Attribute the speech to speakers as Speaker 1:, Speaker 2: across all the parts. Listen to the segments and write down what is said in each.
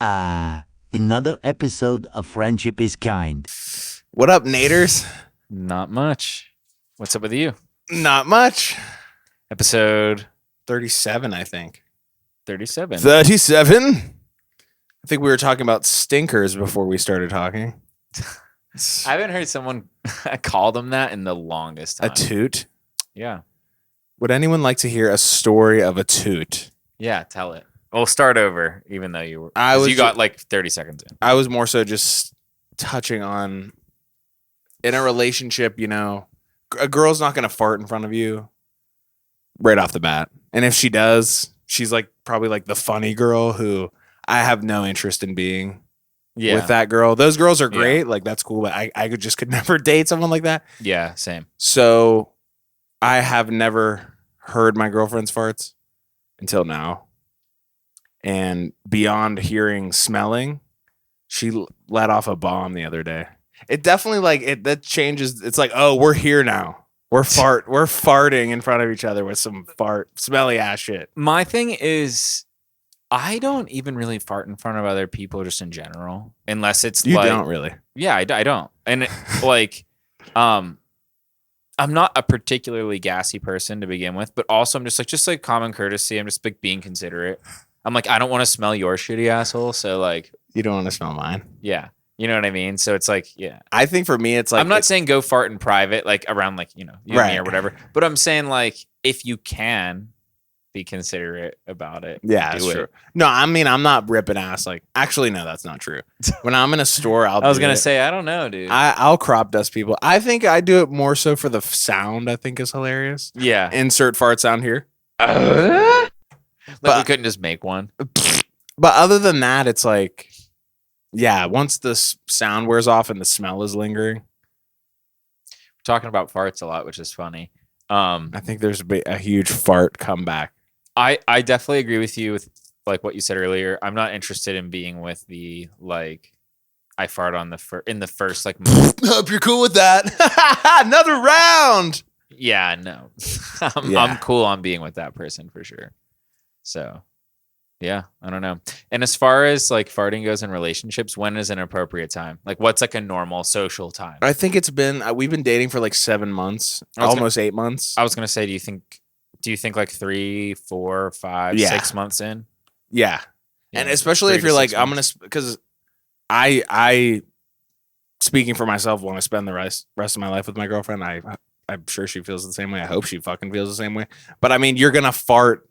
Speaker 1: Another episode of Friendship is Kind.
Speaker 2: What up, Naders?
Speaker 3: Not much. What's up with you?
Speaker 2: Not much.
Speaker 3: Episode
Speaker 2: 37, I think.
Speaker 3: 37.
Speaker 2: 37? I think we were talking about stinkers before we started talking.
Speaker 3: I haven't heard someone call them that in the longest time.
Speaker 2: A toot?
Speaker 3: Yeah.
Speaker 2: Would anyone like to hear a story of a toot?
Speaker 3: Yeah, tell it. We'll start over, even though you got like 30 seconds in.
Speaker 2: I was more so just touching on, in a relationship, you know, a girl's not going to fart in front of you right off the bat. And if she does, she's like probably like the funny girl who I have no interest in being with that girl. Those girls are great. Like, that's cool. But I could never date someone like that.
Speaker 3: Yeah, same.
Speaker 2: So I have never heard my girlfriend's farts until now. And beyond hearing smelling, she let off a bomb the other day. It definitely that changes. It's like, oh, we're here now. We're farting in front of each other with some smelly ass shit.
Speaker 3: My thing is, I don't even really fart in front of other people just in general, unless it's
Speaker 2: you don't really.
Speaker 3: Yeah, I don't. And I'm not a particularly gassy person to begin with, but also I'm just like common courtesy. I'm just like being considerate. I'm like, I don't want to smell your shitty asshole. So like,
Speaker 2: you don't want to smell mine.
Speaker 3: Yeah. You know what I mean? So it's like, yeah.
Speaker 2: I think for me, it's like,
Speaker 3: I'm not saying go fart in private, like around like, you and me or whatever. But I'm saying like, if you can be considerate about it.
Speaker 2: Yeah, that's true. No, I mean, I'm not ripping ass. Like, actually, no, that's not true. When I'm in a store, I
Speaker 3: was going to say, I don't know, dude.
Speaker 2: I'll crop dust people. I think I do it more so for the sound I think is hilarious.
Speaker 3: Yeah.
Speaker 2: Insert fart sound here.
Speaker 3: But we couldn't just make one.
Speaker 2: But other than that, it's like, yeah, once the sound wears off and the smell is lingering.
Speaker 3: We're talking about farts a lot, which is funny.
Speaker 2: I think there's a huge fart comeback.
Speaker 3: I definitely agree with you with like what you said earlier. I'm not interested in being with the like I fart on in the first like
Speaker 2: Hope you're cool with that. Another round.
Speaker 3: Yeah, no. I'm cool on being with that person for sure. So, yeah, I don't know. And as far as like farting goes in relationships, when is an appropriate time? Like, what's like a normal social time?
Speaker 2: I think we've been dating for like 7 months, almost 8 months.
Speaker 3: I was gonna say, do you think like 3, 4, 5, 6 months in?
Speaker 2: Yeah. And especially if you're like, I'm gonna, because I speaking for myself, want to spend the rest of my life with my girlfriend. I'm sure she feels the same way. I hope she fucking feels the same way. But I mean, you're gonna fart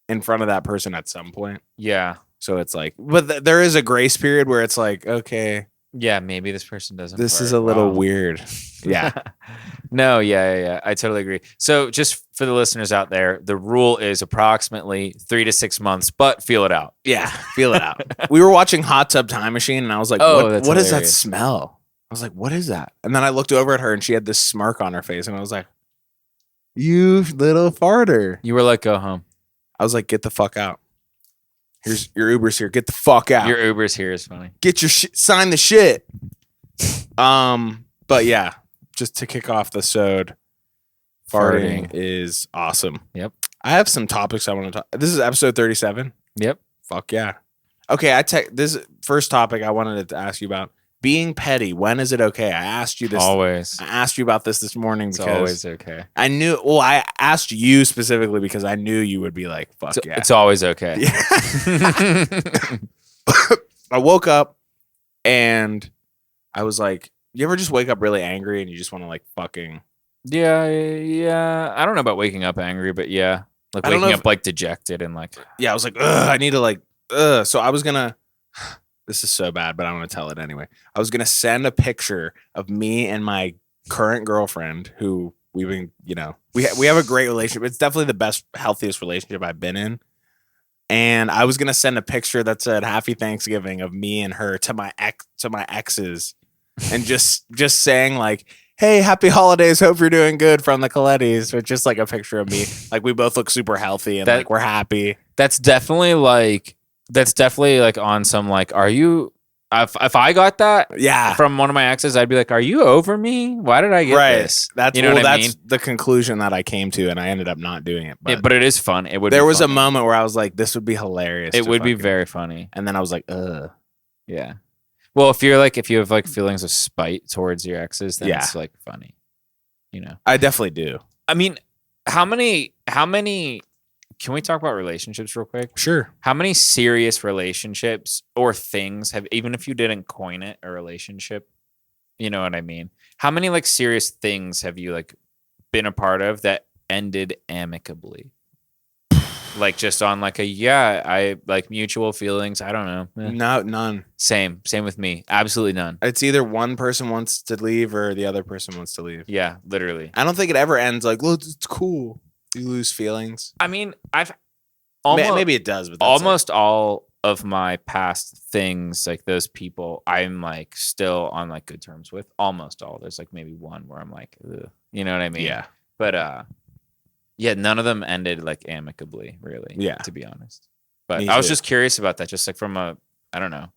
Speaker 2: in front of that person at some point.
Speaker 3: Yeah.
Speaker 2: So it's like, but there is a grace period where it's like, okay.
Speaker 3: Yeah, maybe this person doesn't.
Speaker 2: This is a little weird. Yeah.
Speaker 3: No, yeah. I totally agree. So just for the listeners out there, the rule is approximately 3 to 6 months, but feel it out.
Speaker 2: Yeah, feel it out. We were watching Hot Tub Time Machine and I was like, what is that smell? I was like, what is that? And then I looked over at her and she had this smirk on her face and I was like, you little farter.
Speaker 3: You were like, go home.
Speaker 2: I was like, get the fuck out. Here's your Uber's here. Get the fuck out.
Speaker 3: Your Uber's here is funny.
Speaker 2: Get your sign the shit. But yeah, just to kick off the sode, farting is awesome.
Speaker 3: Yep.
Speaker 2: I have some topics I want to talk. This is episode 37.
Speaker 3: Yep.
Speaker 2: Fuck yeah. Okay, this first topic I wanted to ask you about. Being petty, when is it okay? I asked you this.
Speaker 3: Always.
Speaker 2: I asked you about this morning because
Speaker 3: it's always okay.
Speaker 2: I asked you specifically because I knew you would be like, fuck yeah.
Speaker 3: It's always okay.
Speaker 2: Yeah. I woke up and I was like, you ever just wake up really angry and you just want to like fucking.
Speaker 3: Yeah. I don't know about waking up angry, but yeah. Like waking up like dejected and like.
Speaker 2: Yeah, I was like, ugh, I need to like, ugh. So I was going to. This is so bad, but I'm going to tell it anyway. I was going to send a picture of me and my current girlfriend who we've been, we have a great relationship. It's definitely the best, healthiest relationship I've been in. And I was going to send a picture that said Happy Thanksgiving of me and her to my exes and just saying like, hey, happy holidays. Hope you're doing good from the Colettis. But just like a picture of me. Like we both look super healthy and like we're happy.
Speaker 3: That's definitely like on some like, are you If I got that
Speaker 2: Yeah.
Speaker 3: from one of my exes, I'd be like, "Are you over me? Why did I get this?"
Speaker 2: That's
Speaker 3: You know what I
Speaker 2: that's
Speaker 3: mean?
Speaker 2: the conclusion that I came to, and I ended up not doing it. But
Speaker 3: But it is fun. It would.
Speaker 2: there
Speaker 3: be
Speaker 2: was a
Speaker 3: funny.
Speaker 2: moment where I was like, "This would be hilarious."
Speaker 3: It
Speaker 2: to
Speaker 3: would be
Speaker 2: fucking-
Speaker 3: very funny.
Speaker 2: And then I was like, "Ugh."
Speaker 3: Yeah. Well, if you have like feelings of spite towards your exes, then it's like funny. You know.
Speaker 2: I definitely do.
Speaker 3: I mean, how many? Can we talk about relationships real quick?
Speaker 2: Sure.
Speaker 3: How many serious relationships or things have, even if you didn't coin it, a relationship, you know what I mean? How many like serious things have you like been a part of that ended amicably? Like just on like I like mutual feelings. I don't know.
Speaker 2: No, none.
Speaker 3: Same with me. Absolutely none.
Speaker 2: It's either one person wants to leave or the other person wants to leave.
Speaker 3: Yeah, literally.
Speaker 2: I don't think it ever ends like, "Look, it's cool." You lose feelings.
Speaker 3: I mean, I've almost,
Speaker 2: Maybe it does, but that's
Speaker 3: almost all of my past things, like those people, I'm like still on like good terms with. Almost all. There's like maybe one where I'm like, ugh, you know what I mean?
Speaker 2: Yeah.
Speaker 3: But yeah, none of them ended like amicably, really.
Speaker 2: Yeah.
Speaker 3: To be honest. But
Speaker 2: Me
Speaker 3: I was
Speaker 2: too.
Speaker 3: just curious about that, just like from I don't know.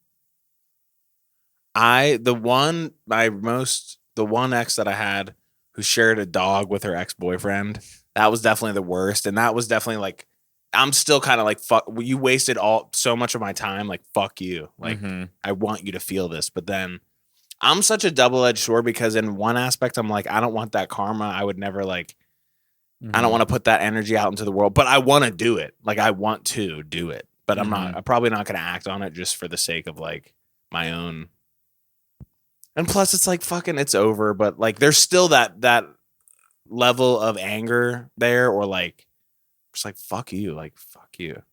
Speaker 2: The one ex that I had who shared a dog with her ex-boyfriend, that was definitely the worst. And that was definitely like, I'm still kind of like, fuck, you wasted so much of my time. Like, fuck you. Like,
Speaker 3: Mhm.
Speaker 2: I want you to feel this. But then I'm such a double-edged sword because in one aspect, I'm like, I don't want that karma. I would never like, I don't want to put that energy out into the world, but I want to do it. Like, I want to do it, but I'm probably not going to act on it just for the sake of like my own. And plus it's like, fucking, it's over. But like, there's still that level of anger there, or like, just like, fuck you. Like, fuck you.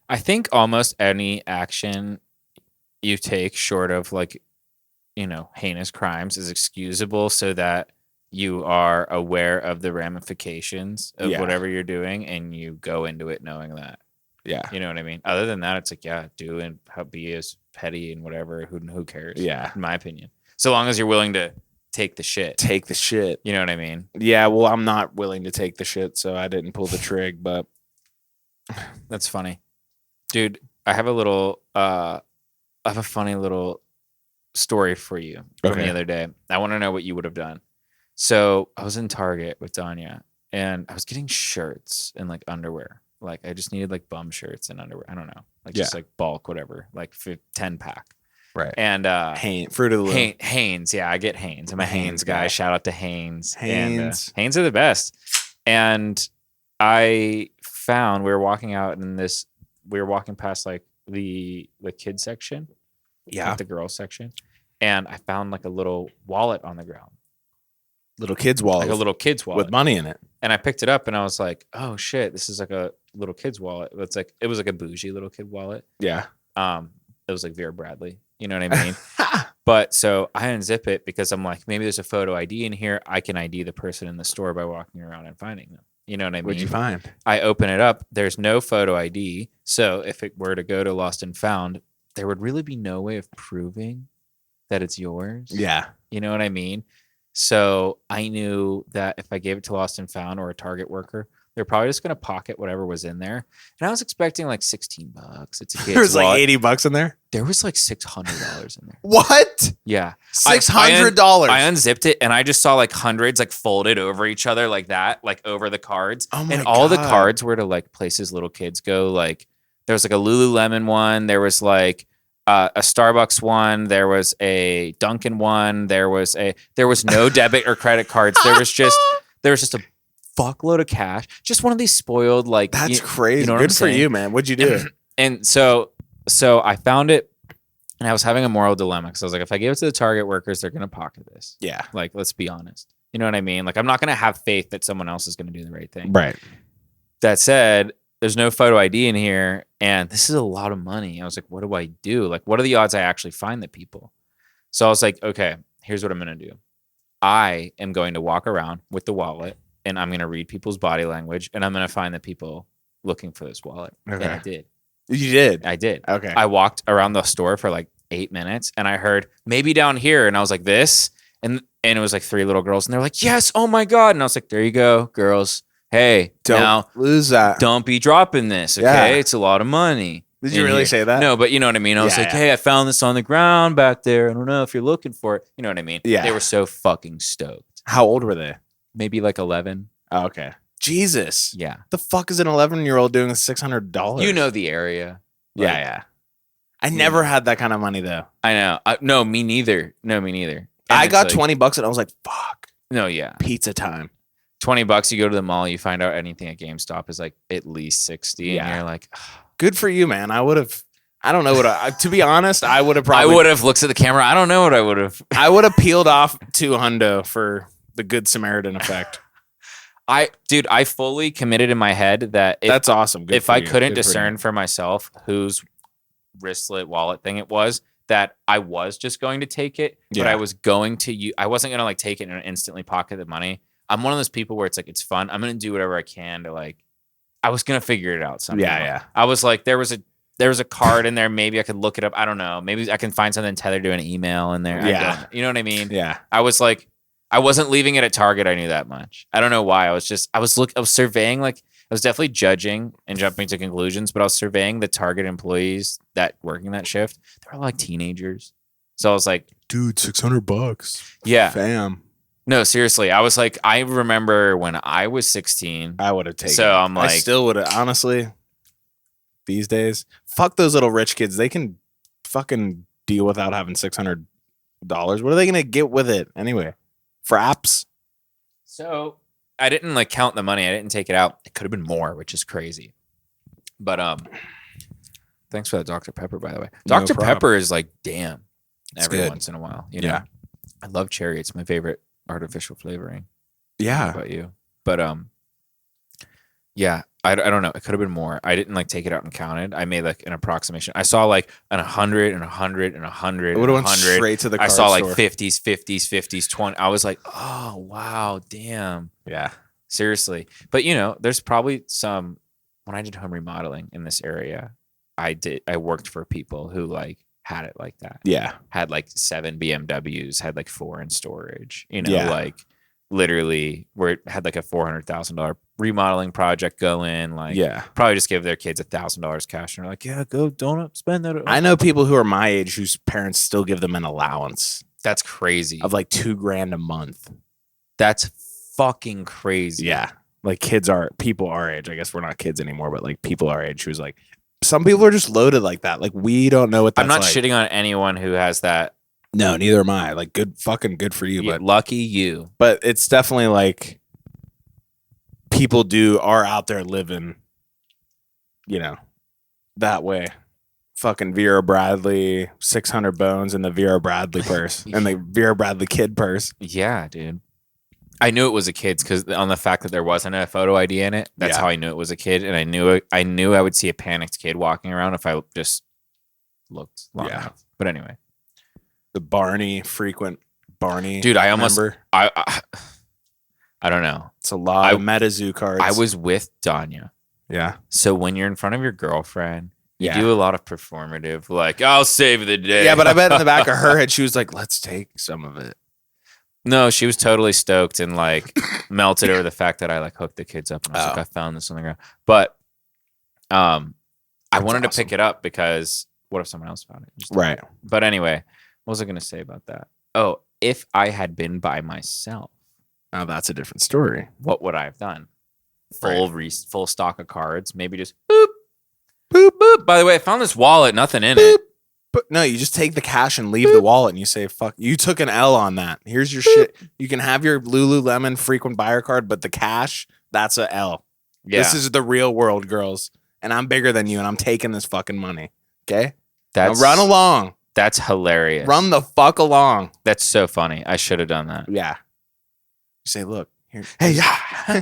Speaker 3: I think almost any action you take short of like, you know, heinous crimes is excusable so that you are aware of the ramifications of
Speaker 2: Yeah.
Speaker 3: whatever you're doing and you go into it knowing that.
Speaker 2: Yeah.
Speaker 3: You know what I mean? Other than that, it's like, yeah, do and be as petty and whatever. Who cares?
Speaker 2: Yeah.
Speaker 3: In my opinion. So long as you're willing to take the shit.
Speaker 2: Take the shit.
Speaker 3: You know what I mean?
Speaker 2: Yeah, well, I'm not willing to take the shit, so I didn't pull the trig, but
Speaker 3: That's funny. Dude, I have a funny little story for you from
Speaker 2: Okay.
Speaker 3: the other day. I want to know what you would have done. So I was in Target with Danya and I was getting shirts and like underwear. Like I just needed like bum shirts and underwear. I don't know. Like just like bulk, whatever, like 10 pack.
Speaker 2: right.
Speaker 3: And
Speaker 2: Fruit of the Loom.
Speaker 3: Hanes. Yeah, I get Hanes. I'm a Hanes guy.
Speaker 2: guy.
Speaker 3: Shout out to Hanes.
Speaker 2: Hanes.
Speaker 3: And, Hanes are the best. And I found we were walking past like the kids section.
Speaker 2: Yeah.
Speaker 3: Like the girls section. And I found like a little wallet on the ground.
Speaker 2: Little kids' wallet.
Speaker 3: Like a little kid's wallet.
Speaker 2: with money in it.
Speaker 3: And I picked it up and I was like, oh shit, this is like a little kid's wallet. It was like a bougie little kid wallet.
Speaker 2: Yeah.
Speaker 3: It was like Vera Bradley. You know what I mean? But so I unzip it because I'm like, maybe there's a photo ID in here. I can ID the person in the store by walking around and finding them. You know what I mean?
Speaker 2: What'd you find?
Speaker 3: I open it up. There's no photo ID. So if it were to go to Lost and Found, there would really be no way of proving that it's yours.
Speaker 2: Yeah.
Speaker 3: You know what I mean? So I knew that if I gave it to Lost and Found or a Target worker, they're probably just going to pocket whatever was in there. And I was expecting like $16. It's a kid's
Speaker 2: There was like
Speaker 3: wallet.
Speaker 2: $80 in there.
Speaker 3: There was like $600 in there.
Speaker 2: What?
Speaker 3: Yeah.
Speaker 2: $600.
Speaker 3: I unzipped it and I just saw like hundreds like folded over each other like that, like over the cards.
Speaker 2: Oh my
Speaker 3: and all the
Speaker 2: God.
Speaker 3: cards were to like places little kids go. Like there was like a Lululemon one. There was like a Starbucks one. There was a Dunkin' one. There was no debit or credit cards. There was just a fuckload of cash. Just one of these spoiled like.
Speaker 2: That's crazy.
Speaker 3: You know what
Speaker 2: Good
Speaker 3: I'm
Speaker 2: for
Speaker 3: saying?
Speaker 2: you, man. What'd you do?
Speaker 3: And so I found it and I was having a moral dilemma because I was like, if I give it to the Target workers, they're going to pocket this.
Speaker 2: Yeah.
Speaker 3: Like, let's be honest. You know what I mean? Like, I'm not going to have faith that someone else is going to do the right thing.
Speaker 2: Right.
Speaker 3: That said, there's no photo ID in here and this is a lot of money. I was like, what do I do? Like, what are the odds I actually find the people? So I was like, okay, here's what I'm going to do. I am going to walk around with the wallet and I'm going to read people's body language and I'm going to find the people looking for this wallet.
Speaker 2: Okay.
Speaker 3: And I did.
Speaker 2: You did?
Speaker 3: I did.
Speaker 2: Okay.
Speaker 3: I walked around the store for like 8 minutes and I heard maybe down here. And I was like, this. And it was like 3 little girls and they're like, yes, oh my God. And I was like, there you go, girls. Hey,
Speaker 2: Don't
Speaker 3: now
Speaker 2: lose that.
Speaker 3: don't be dropping this. Okay.
Speaker 2: Yeah.
Speaker 3: It's a lot of money.
Speaker 2: Did you really say that?
Speaker 3: No, but you know what I mean. I was
Speaker 2: Yeah,
Speaker 3: like,
Speaker 2: yeah.
Speaker 3: hey, I found this on the ground back there. I don't know if you're looking for it. You know what I mean?
Speaker 2: Yeah.
Speaker 3: They were so fucking stoked.
Speaker 2: How old were they?
Speaker 3: Maybe like 11.
Speaker 2: Oh, okay. Jesus.
Speaker 3: Yeah.
Speaker 2: The fuck is an 11-year-old doing with $600?
Speaker 3: You know the area.
Speaker 2: Yeah,
Speaker 3: Like,
Speaker 2: yeah. I never had that kind of money though.
Speaker 3: I know. No, me neither. No, me neither. And
Speaker 2: I
Speaker 3: it's
Speaker 2: got
Speaker 3: like,
Speaker 2: 20 bucks and I was like, fuck,
Speaker 3: No, yeah.
Speaker 2: pizza time.
Speaker 3: $20, you go to the mall, you find out anything at GameStop is like at least 60.
Speaker 2: Yeah.
Speaker 3: And you're like,
Speaker 2: Good for you, man. I would have, I don't know what to be honest, I would have
Speaker 3: I
Speaker 2: probably,
Speaker 3: would have looked at the camera. I don't know what I would have.
Speaker 2: I would have peeled off to hundo for the Good Samaritan effect.
Speaker 3: Dude, I fully committed in my head that
Speaker 2: That's awesome. Good
Speaker 3: if
Speaker 2: for
Speaker 3: I
Speaker 2: you.
Speaker 3: couldn't
Speaker 2: Good for
Speaker 3: discern
Speaker 2: you.
Speaker 3: for myself whose wristlet wallet thing it was, that I was just going to take it, but
Speaker 2: Yeah.
Speaker 3: I was going to I wasn't going to like take it and instantly pocket the money. I'm one of those people where it's like, it's fun. I'm going to do whatever I can to like, I was going to figure it out somehow.
Speaker 2: Yeah.
Speaker 3: I was like, there was a card in there. Maybe I could look it up. I don't know. Maybe I can find something tethered to an email in there.
Speaker 2: Yeah.
Speaker 3: You know what I mean?
Speaker 2: Yeah.
Speaker 3: I was like, I wasn't leaving it at Target. I knew that much. I don't know why. I was surveying, like, I was definitely judging and jumping to conclusions, but I was surveying the Target employees that working that shift. They were like teenagers. So I was like,
Speaker 2: Dude, $600.
Speaker 3: yeah,
Speaker 2: Fam.
Speaker 3: no, seriously. I was like, I remember when I was 16.
Speaker 2: I would have taken
Speaker 3: So
Speaker 2: it.
Speaker 3: I'm like,
Speaker 2: I still would have, honestly, these days, fuck those little rich kids. They can fucking deal without having $600. What are they going to get with it anyway? Fraps?
Speaker 3: so I didn't like count the money. I didn't take it out. It could have been more, which is crazy. But thanks for that Dr. Pepper, by the way.
Speaker 2: No
Speaker 3: Dr.
Speaker 2: problem.
Speaker 3: Pepper is like, damn,
Speaker 2: It's
Speaker 3: every
Speaker 2: good.
Speaker 3: once in a while. You know?
Speaker 2: Yeah.
Speaker 3: I love cherry. It's my favorite artificial flavoring.
Speaker 2: Yeah.
Speaker 3: How about you? But yeah, I don't know. It could have been more. I didn't like take it out and count it. I made like an approximation. I saw like an 100 and 100 and 100.
Speaker 2: It would have went
Speaker 3: 100.
Speaker 2: straight to the
Speaker 3: I
Speaker 2: card
Speaker 3: saw like
Speaker 2: store.
Speaker 3: 50s, 50s, 50s, 20. I was like, oh wow, damn.
Speaker 2: Yeah.
Speaker 3: Seriously. But you know, there's probably some, when I did home remodeling in this area, I worked for people who like had it like that.
Speaker 2: Yeah.
Speaker 3: Had like 7 BMWs, had like 4 in storage, you know,
Speaker 2: Yeah.
Speaker 3: like literally where it had like a $400,000 remodeling project go in, like
Speaker 2: Yeah.
Speaker 3: probably just give their kids $1,000 cash and they're like, yeah, go don't spend that.
Speaker 2: I know people who are my age whose parents still give them an allowance
Speaker 3: That's crazy.
Speaker 2: of like $2,000 a month.
Speaker 3: That's fucking crazy.
Speaker 2: Yeah. Like people our age. I guess we're not kids anymore, but like people our age who's like, some people are just loaded like that. Like we don't know what that's
Speaker 3: I'm not
Speaker 2: like.
Speaker 3: shitting on anyone who has that.
Speaker 2: No, neither am I. Like good for you.
Speaker 3: Yeah,
Speaker 2: But
Speaker 3: lucky you.
Speaker 2: but it's definitely like people are out there living, you know, that way. Fucking Vera Bradley, 600 bones in the Vera Bradley purse and the Vera Bradley kid purse.
Speaker 3: Yeah, dude. I knew it was a kid's because on the fact that there wasn't a photo ID in it, that's
Speaker 2: Yeah.
Speaker 3: how I knew it was a kid. And I knew I would see a panicked kid walking around if I just looked long
Speaker 2: Yeah.
Speaker 3: enough. But anyway,
Speaker 2: The frequent Barney.
Speaker 3: dude, I almost
Speaker 2: member.
Speaker 3: I don't know.
Speaker 2: It's a lot of MetaZoo cards.
Speaker 3: I was with Danya.
Speaker 2: Yeah.
Speaker 3: So when you're in front of your girlfriend, you
Speaker 2: Yeah.
Speaker 3: do a lot of performative, like, I'll save the day.
Speaker 2: Yeah, but I bet in the back of her head, she was like, let's take some of it.
Speaker 3: No, she was totally stoked and like melted over the fact that I like hooked the kids up and I was
Speaker 2: Oh.
Speaker 3: like, I found this on the ground. But I
Speaker 2: That's
Speaker 3: wanted to
Speaker 2: awesome.
Speaker 3: pick it up because what if someone else found it?
Speaker 2: Right.
Speaker 3: But anyway, what was I gonna say about that? Oh, if I had been by myself,
Speaker 2: Now that's a different story.
Speaker 3: what would I have done?
Speaker 2: Right.
Speaker 3: Full stock of cards, maybe just boop, boop, boop. By the way, I found this wallet, nothing in it.
Speaker 2: But no, you just take the cash and leave the wallet and you say, fuck, you took an L on that. Here's your shit. You can have your Lululemon frequent buyer card, but the cash, that's a L.
Speaker 3: Yeah,
Speaker 2: This is the real world, girls. And I'm bigger than you and I'm taking this fucking money. Okay? Now
Speaker 3: that's
Speaker 2: run along.
Speaker 3: That's hilarious.
Speaker 2: Run the fuck along.
Speaker 3: That's so funny. I should have done that.
Speaker 2: Yeah. You say, look, here. Hey, yeah.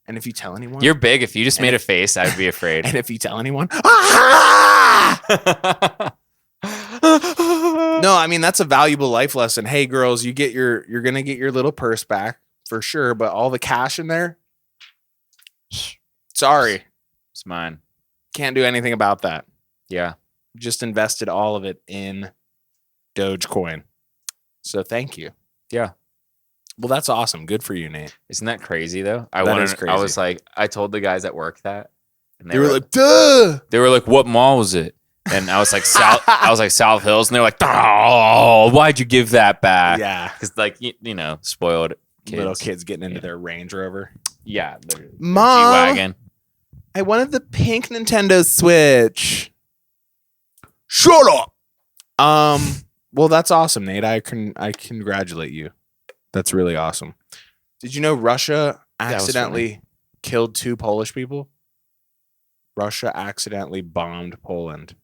Speaker 2: And if you tell anyone.
Speaker 3: You're big. If you just
Speaker 2: And
Speaker 3: made a
Speaker 2: if-
Speaker 3: face, I'd be afraid.
Speaker 2: And if you tell anyone. Ah! No, I mean that's a valuable life lesson. Hey girls, you're gonna get your little purse back for sure, but all the cash in there, sorry,
Speaker 3: It's mine.
Speaker 2: can't do anything about that.
Speaker 3: Yeah.
Speaker 2: Just invested all of it in Dogecoin. So thank you.
Speaker 3: Yeah.
Speaker 2: Well, that's awesome. Good for you, Nate.
Speaker 3: Isn't that crazy though?
Speaker 2: That is
Speaker 3: I
Speaker 2: crazy.
Speaker 3: was like, I told the guys at work that, and
Speaker 2: They were like, duh.
Speaker 3: they were like, what mall was it? And I was like, South Hills. And they're like, oh, why'd you give that back?
Speaker 2: Yeah.
Speaker 3: Because, like, you know, spoiled kids.
Speaker 2: Little kids getting into their Range Rover.
Speaker 3: Yeah. Their
Speaker 2: Mom,
Speaker 3: G-Wagon.
Speaker 2: I wanted the pink Nintendo Switch. Shut up. Well, that's awesome, Nate. I congratulate you. That's really awesome. Did you know Russia accidentally killed 2 Polish people? Russia accidentally bombed Poland.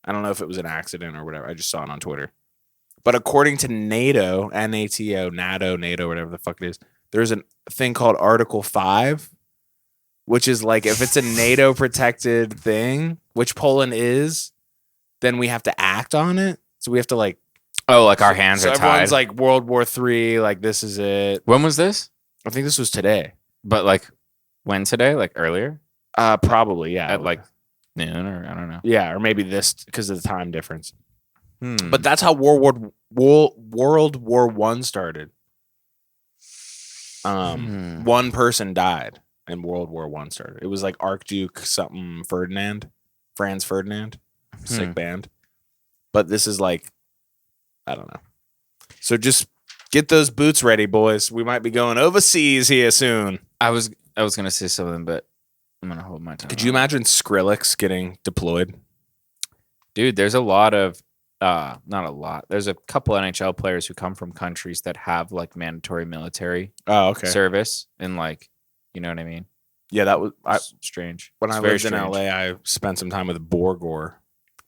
Speaker 2: I don't know if it was an accident or whatever. I just saw it on Twitter. But according to NATO, NATO, whatever the fuck it is, there's a thing called Article 5, which is like if it's a NATO protected thing, which Poland is, then we have to act on it. So we have to like,
Speaker 3: oh, like our hands are tied.
Speaker 2: Everyone's like World War III, like this is it.
Speaker 3: When was this?
Speaker 2: I think this was today.
Speaker 3: But like when today? Like earlier?
Speaker 2: Probably, yeah.
Speaker 3: At like noon or I don't know.
Speaker 2: Yeah, or maybe this because of the time difference.
Speaker 3: But
Speaker 2: But that's how World War One started. One person died and World War One started. It was like Archduke something Franz Ferdinand, sick band. But this is like, I don't know. So just get those boots ready, boys. We might be going overseas here soon.
Speaker 3: I was gonna say something, but I'm gonna hold my tongue.
Speaker 2: Could you imagine Skrillex getting deployed?
Speaker 3: Dude, there's a lot of not a lot. There's a couple NHL players who come from countries that have like mandatory military service and like, you know what I mean?
Speaker 2: Yeah, that was
Speaker 3: strange.
Speaker 2: When
Speaker 3: It's
Speaker 2: I
Speaker 3: very
Speaker 2: lived in
Speaker 3: strange.
Speaker 2: LA, I spent some time with Borgor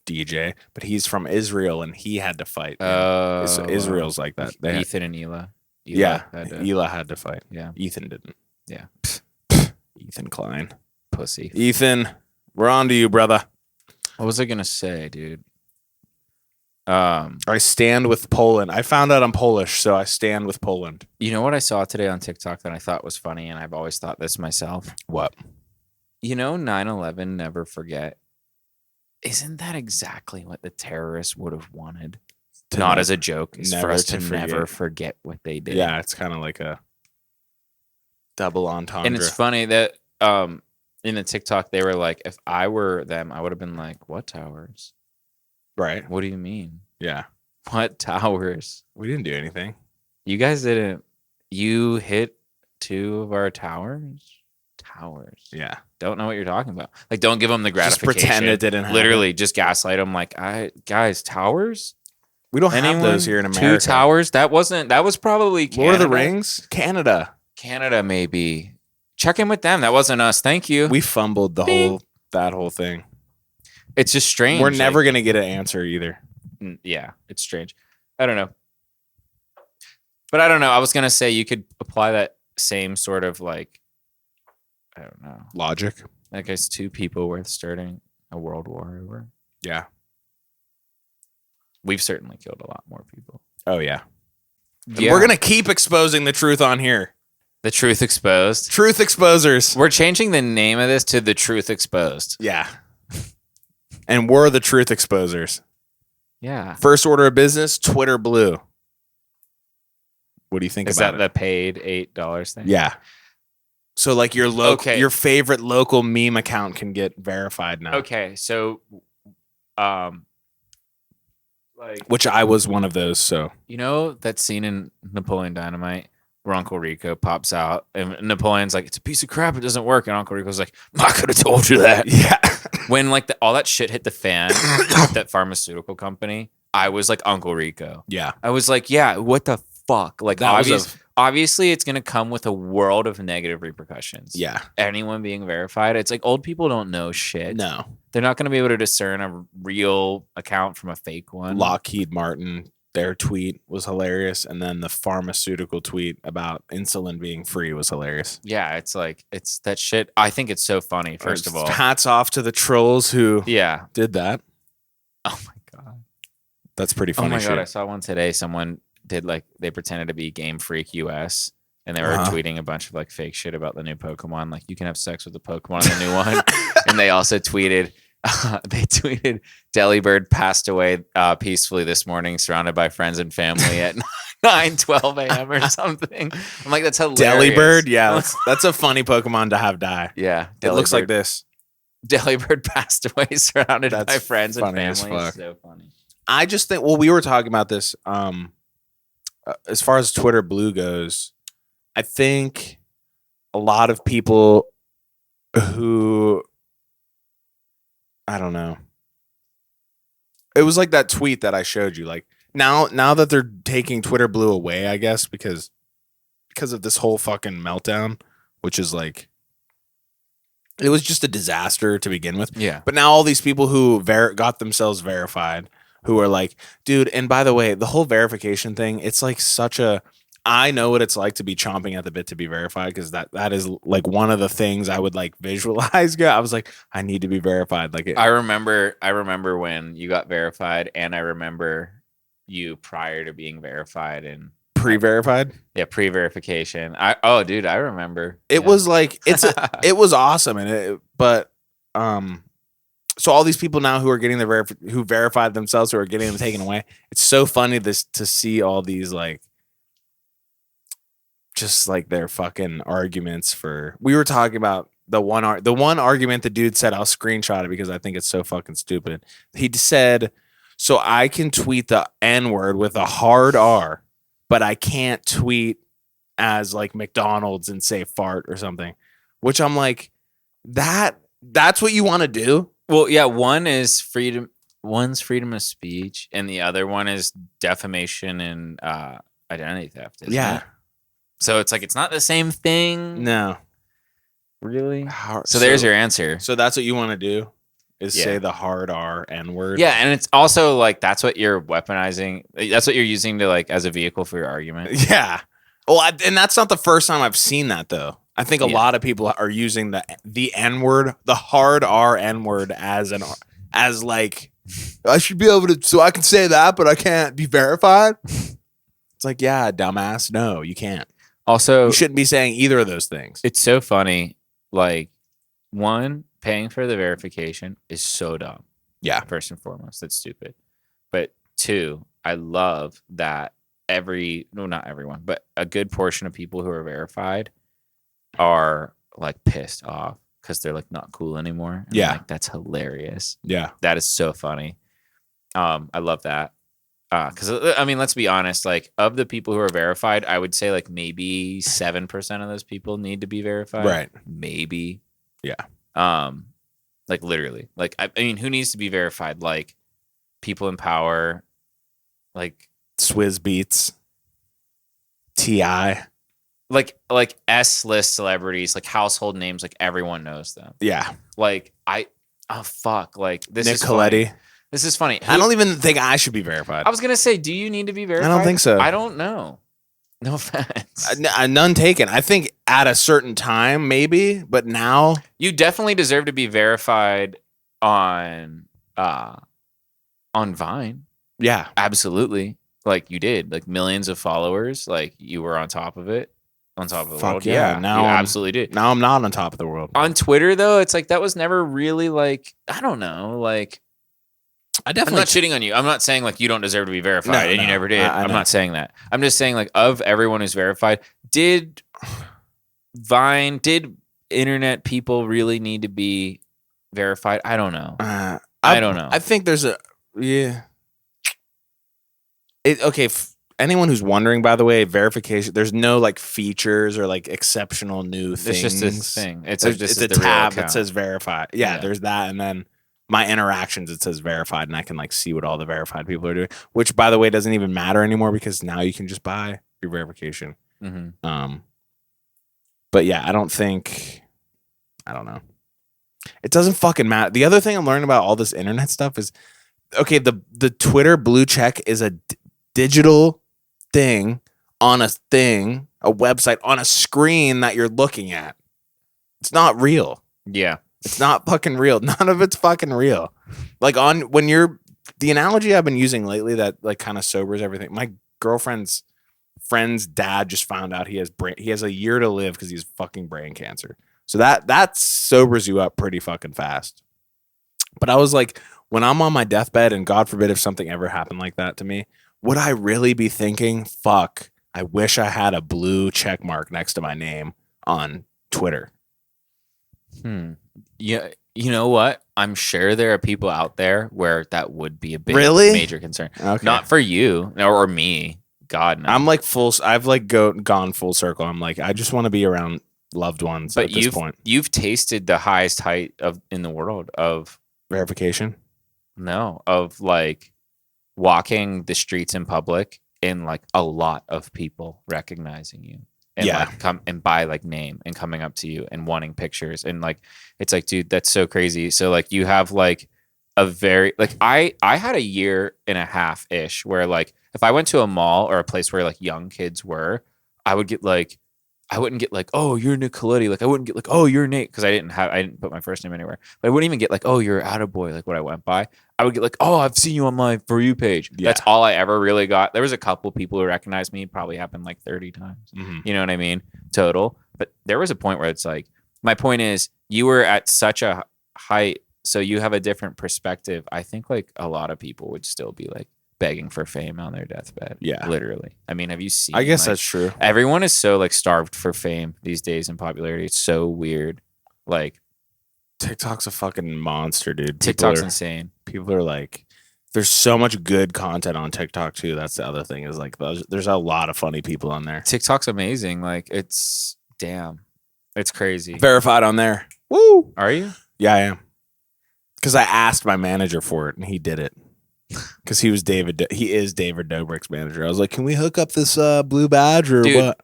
Speaker 2: DJ, but he's from Israel and he had to fight. Israel's like that. They had,
Speaker 3: Ethan and Ela.
Speaker 2: Ela had to fight.
Speaker 3: Yeah.
Speaker 2: Ethan didn't.
Speaker 3: Yeah.
Speaker 2: Ethan Klein.
Speaker 3: Pussy.
Speaker 2: Ethan, we're on to you, brother.
Speaker 3: What was I gonna say, dude?
Speaker 2: I stand with Poland. I found out I'm Polish, so I stand with Poland.
Speaker 3: You know what I saw today on TikTok that I thought was funny, and I've always thought this myself?
Speaker 2: What?
Speaker 3: You know, 9/11, never forget. Isn't that exactly what the terrorists would have wanted? Not as a joke, it's for us to never forget what they did.
Speaker 2: Yeah, it's kind of like a double entendre.
Speaker 3: And it's funny that in the TikTok they were like, if I were them, I would have been like, what towers?
Speaker 2: Right.
Speaker 3: What do you mean?
Speaker 2: Yeah.
Speaker 3: What towers?
Speaker 2: We didn't do anything.
Speaker 3: You guys didn't. You hit 2 of our towers? Towers.
Speaker 2: Yeah.
Speaker 3: Don't know what you're talking about. Like, don't give them the gratification.
Speaker 2: Just pretend it didn't happen.
Speaker 3: Literally, just gaslight them. Like, guys, towers?
Speaker 2: We don't have those here in America.
Speaker 3: 2 towers? That was probably Canada.
Speaker 2: Lord of the Rings? Canada,
Speaker 3: maybe. Check in with them. That wasn't us. Thank you.
Speaker 2: We fumbled that whole thing.
Speaker 3: It's just strange.
Speaker 2: We're never going to get an answer either.
Speaker 3: Yeah, it's strange. I don't know. But I don't know. I was going to say you could apply that same sort of like, I don't know.
Speaker 2: Logic.
Speaker 3: I guess 2 people worth starting a world war over.
Speaker 2: Yeah.
Speaker 3: We've certainly killed a lot more people.
Speaker 2: Oh, yeah. We're going to keep exposing the truth on here.
Speaker 3: The Truth Exposed.
Speaker 2: Truth Exposers.
Speaker 3: We're changing the name of this to The Truth Exposed.
Speaker 2: Yeah. And we're the Truth Exposers.
Speaker 3: Yeah.
Speaker 2: First order of business, Twitter blue. What do you think
Speaker 3: Is
Speaker 2: about
Speaker 3: that the paid $8 thing?
Speaker 2: Yeah. So like your favorite local meme account can get verified now.
Speaker 3: Okay, so like,
Speaker 2: which I was one of those, so.
Speaker 3: You know that scene in Napoleon Dynamite where Uncle Rico pops out and Napoleon's like, it's a piece of crap, it doesn't work, and Uncle Rico's like, I could have told you that.
Speaker 2: Yeah.
Speaker 3: When like all that shit hit the fan with that pharmaceutical company, I was like Uncle Rico.
Speaker 2: Yeah.
Speaker 3: I was like, yeah, what the fuck? Like
Speaker 2: that
Speaker 3: obviously it's gonna come with a world of negative repercussions.
Speaker 2: Yeah.
Speaker 3: Anyone being verified, it's like old people don't know shit.
Speaker 2: No.
Speaker 3: They're not gonna be able to discern a real account from a fake one.
Speaker 2: Lockheed Martin, their tweet was hilarious, and then the pharmaceutical tweet about insulin being free was hilarious.
Speaker 3: Yeah, it's like it's that shit. I think it's so funny. First of all,
Speaker 2: hats off to the trolls who did that.
Speaker 3: Oh my god,
Speaker 2: that's pretty funny.
Speaker 3: Oh my
Speaker 2: shit.
Speaker 3: god, I saw one today. Someone did like they pretended to be Game Freak US, and they were tweeting a bunch of like fake shit about the new Pokemon. Like you can have sex with the Pokemon in the new one, and they also tweeted. They tweeted Delibird passed away peacefully this morning, surrounded by friends and family at 9:12 a.m. or something. I'm like, that's hilarious.
Speaker 2: Delibird, yeah, that's a funny Pokemon to have die.
Speaker 3: Yeah,
Speaker 2: it looks like this.
Speaker 3: Delibird passed away surrounded by
Speaker 2: That's
Speaker 3: friends and
Speaker 2: funny as
Speaker 3: family.
Speaker 2: fuck.
Speaker 3: It's so funny.
Speaker 2: I just think, well, we were talking about this. As far as Twitter Blue goes, I think a lot of people who, I don't know. It was like that tweet that I showed you. Like now that they're taking Twitter Blue away, I guess because of this whole fucking meltdown, which is like, it was just a disaster to begin with.
Speaker 3: Yeah.
Speaker 2: But now all these people who got themselves verified, who are like, dude, and by the way, the whole verification thing, it's like such a, I know what it's like to be chomping at the bit to be verified, because that is like one of the things I would like visualize. I was like, I need to be verified. Like
Speaker 3: I remember when you got verified, and I remember you prior to being verified and
Speaker 2: pre-verified.
Speaker 3: Yeah, pre-verification. I remember.
Speaker 2: It was like it was awesome, and so all these people now who are getting who verified themselves, who are getting them taken away. It's so funny to see all these like, just like their fucking arguments for. We were talking about the one argument the dude said. I'll screenshot it because I think it's so fucking stupid. He said, "So I can tweet the N-word with a hard R, but I can't tweet as like McDonald's and say fart or something," which I'm like, that's what you want to do?
Speaker 3: Well, yeah, one's freedom of speech, and the other one is defamation and identity theft.
Speaker 2: Yeah.
Speaker 3: It? So it's like, it's not the same thing.
Speaker 2: No.
Speaker 3: Really? So there's your answer.
Speaker 2: So that's what you want to do, is say the hard R N-word.
Speaker 3: Yeah, and it's also like, that's what you're weaponizing. That's what you're using to like as a vehicle for your argument.
Speaker 2: Yeah. Well, and that's not the first time I've seen that though. I think a lot of people are using the N-word, the hard R N-word as like, I should be able to, so I can say that, but I can't be verified. It's like, yeah, dumbass. No, you can't.
Speaker 3: Also,
Speaker 2: you shouldn't be saying either of those things.
Speaker 3: It's so funny. Like, one, paying for the verification is so dumb.
Speaker 2: Yeah.
Speaker 3: First and foremost, that's stupid. But two, I love that not everyone, but a good portion of people who are verified are like pissed off because they're like not cool anymore. And
Speaker 2: yeah.
Speaker 3: Like, that's hilarious.
Speaker 2: Yeah.
Speaker 3: That is so funny. I love that. Because I mean, let's be honest. Like, of the people who are verified, I would say like maybe 7% of those people need to be verified.
Speaker 2: Right.
Speaker 3: Maybe.
Speaker 2: Yeah.
Speaker 3: Like literally. Like I mean, who needs to be verified? Like people in power. Like
Speaker 2: Swizz Beats. T.I.
Speaker 3: Like S-list celebrities, like household names, like everyone knows them.
Speaker 2: Yeah.
Speaker 3: Like fuck. Like this
Speaker 2: Nick
Speaker 3: is
Speaker 2: Coletti.
Speaker 3: Funny. This is funny.
Speaker 2: I don't even think I should be verified.
Speaker 3: I was gonna say, do you need to be verified?
Speaker 2: I don't think so.
Speaker 3: I don't know. No offense.
Speaker 2: None taken. I think at a certain time, maybe, but now
Speaker 3: you definitely deserve to be verified on Vine.
Speaker 2: Yeah,
Speaker 3: absolutely. Like you did, like millions of followers. Like you were on top of it, on top of the world.
Speaker 2: Yeah, now
Speaker 3: you absolutely did.
Speaker 2: Now I'm not on top of the world.
Speaker 3: On Twitter, though, it's like that was never really like, I don't know, like. I'm not shitting on you. I'm not saying like you don't deserve to be verified and you never did. I'm not saying that. I'm just saying like of everyone who's verified, did internet people really need to be verified? I don't know. I don't know.
Speaker 2: I think there's anyone who's wondering, by the way, verification, there's no like features or like exceptional new things.
Speaker 3: It's just this thing. It's
Speaker 2: a tab that says verified. Yeah, there's that, and then my interactions, it says verified, and I can like see what all the verified people are doing, which by the way doesn't even matter anymore because now you can just buy your verification.
Speaker 3: Mm-hmm.
Speaker 2: But yeah, I don't know. It doesn't fucking matter. The other thing I'm learning about all this internet stuff is, okay, the Twitter blue check is a digital thing on a website on a screen that you're looking at. It's not real.
Speaker 3: Yeah.
Speaker 2: It's not fucking real. None of it's fucking real. Like the analogy I've been using lately that like kind of sobers everything. My girlfriend's friend's dad just found out he has a year to live because he has fucking brain cancer. So that sobers you up pretty fucking fast. But I was like, when I'm on my deathbed and God forbid if something ever happened like that to me, would I really be thinking, fuck, I wish I had a blue check mark next to my name on Twitter?
Speaker 3: Yeah, You know what? I'm sure there are people out there where that would be a big,
Speaker 2: Really?
Speaker 3: major concern.
Speaker 2: Okay.
Speaker 3: Not for you or me. God, no.
Speaker 2: I'm like I've like gone full circle. I'm like, I just want to be around loved ones
Speaker 3: but
Speaker 2: at this point.
Speaker 3: you've tasted the highest height in the world of
Speaker 2: Verification.
Speaker 3: of like walking the streets in public and like a lot of people recognizing you and like come and by like name and coming up to you and wanting pictures and like it's like, dude, that's so crazy. So like you have like a very like I had a year and a half ish where like if I went to a mall or a place where like young kids were, I wouldn't get like, oh, you're Nicoletti. Like I wouldn't get like, oh, you're Nate, because I didn't put my first name anywhere. But I wouldn't even get like, oh, you're Attaboy, like what I went by. I would get like, oh, I've seen you on my For You page. Yeah. That's all I ever really got. There was a couple people who recognized me. It probably happened like 30 times. Mm-hmm. You know what I mean? Total. But there was a point where it's like, my point is, you were at such a height, so you have a different perspective. I think like a lot of people would still be like begging for fame on their deathbed. Yeah. Literally. I mean, have you seen?
Speaker 2: I guess
Speaker 3: like,
Speaker 2: that's true.
Speaker 3: Everyone is so like starved for fame these days and popularity. It's so weird. Like
Speaker 2: TikTok's a fucking monster, dude.
Speaker 3: TikTok's insane.
Speaker 2: People are like, there's so much good content on TikTok too. That's the other thing is like, there's a lot of funny people on there.
Speaker 3: TikTok's amazing. Like it's crazy.
Speaker 2: Verified on there. Woo.
Speaker 3: Are you?
Speaker 2: Yeah, I am. Because I asked my manager for it and he did it. Because he is David Dobrik's manager. I was like, can we hook up this blue badge or
Speaker 3: dude,
Speaker 2: what?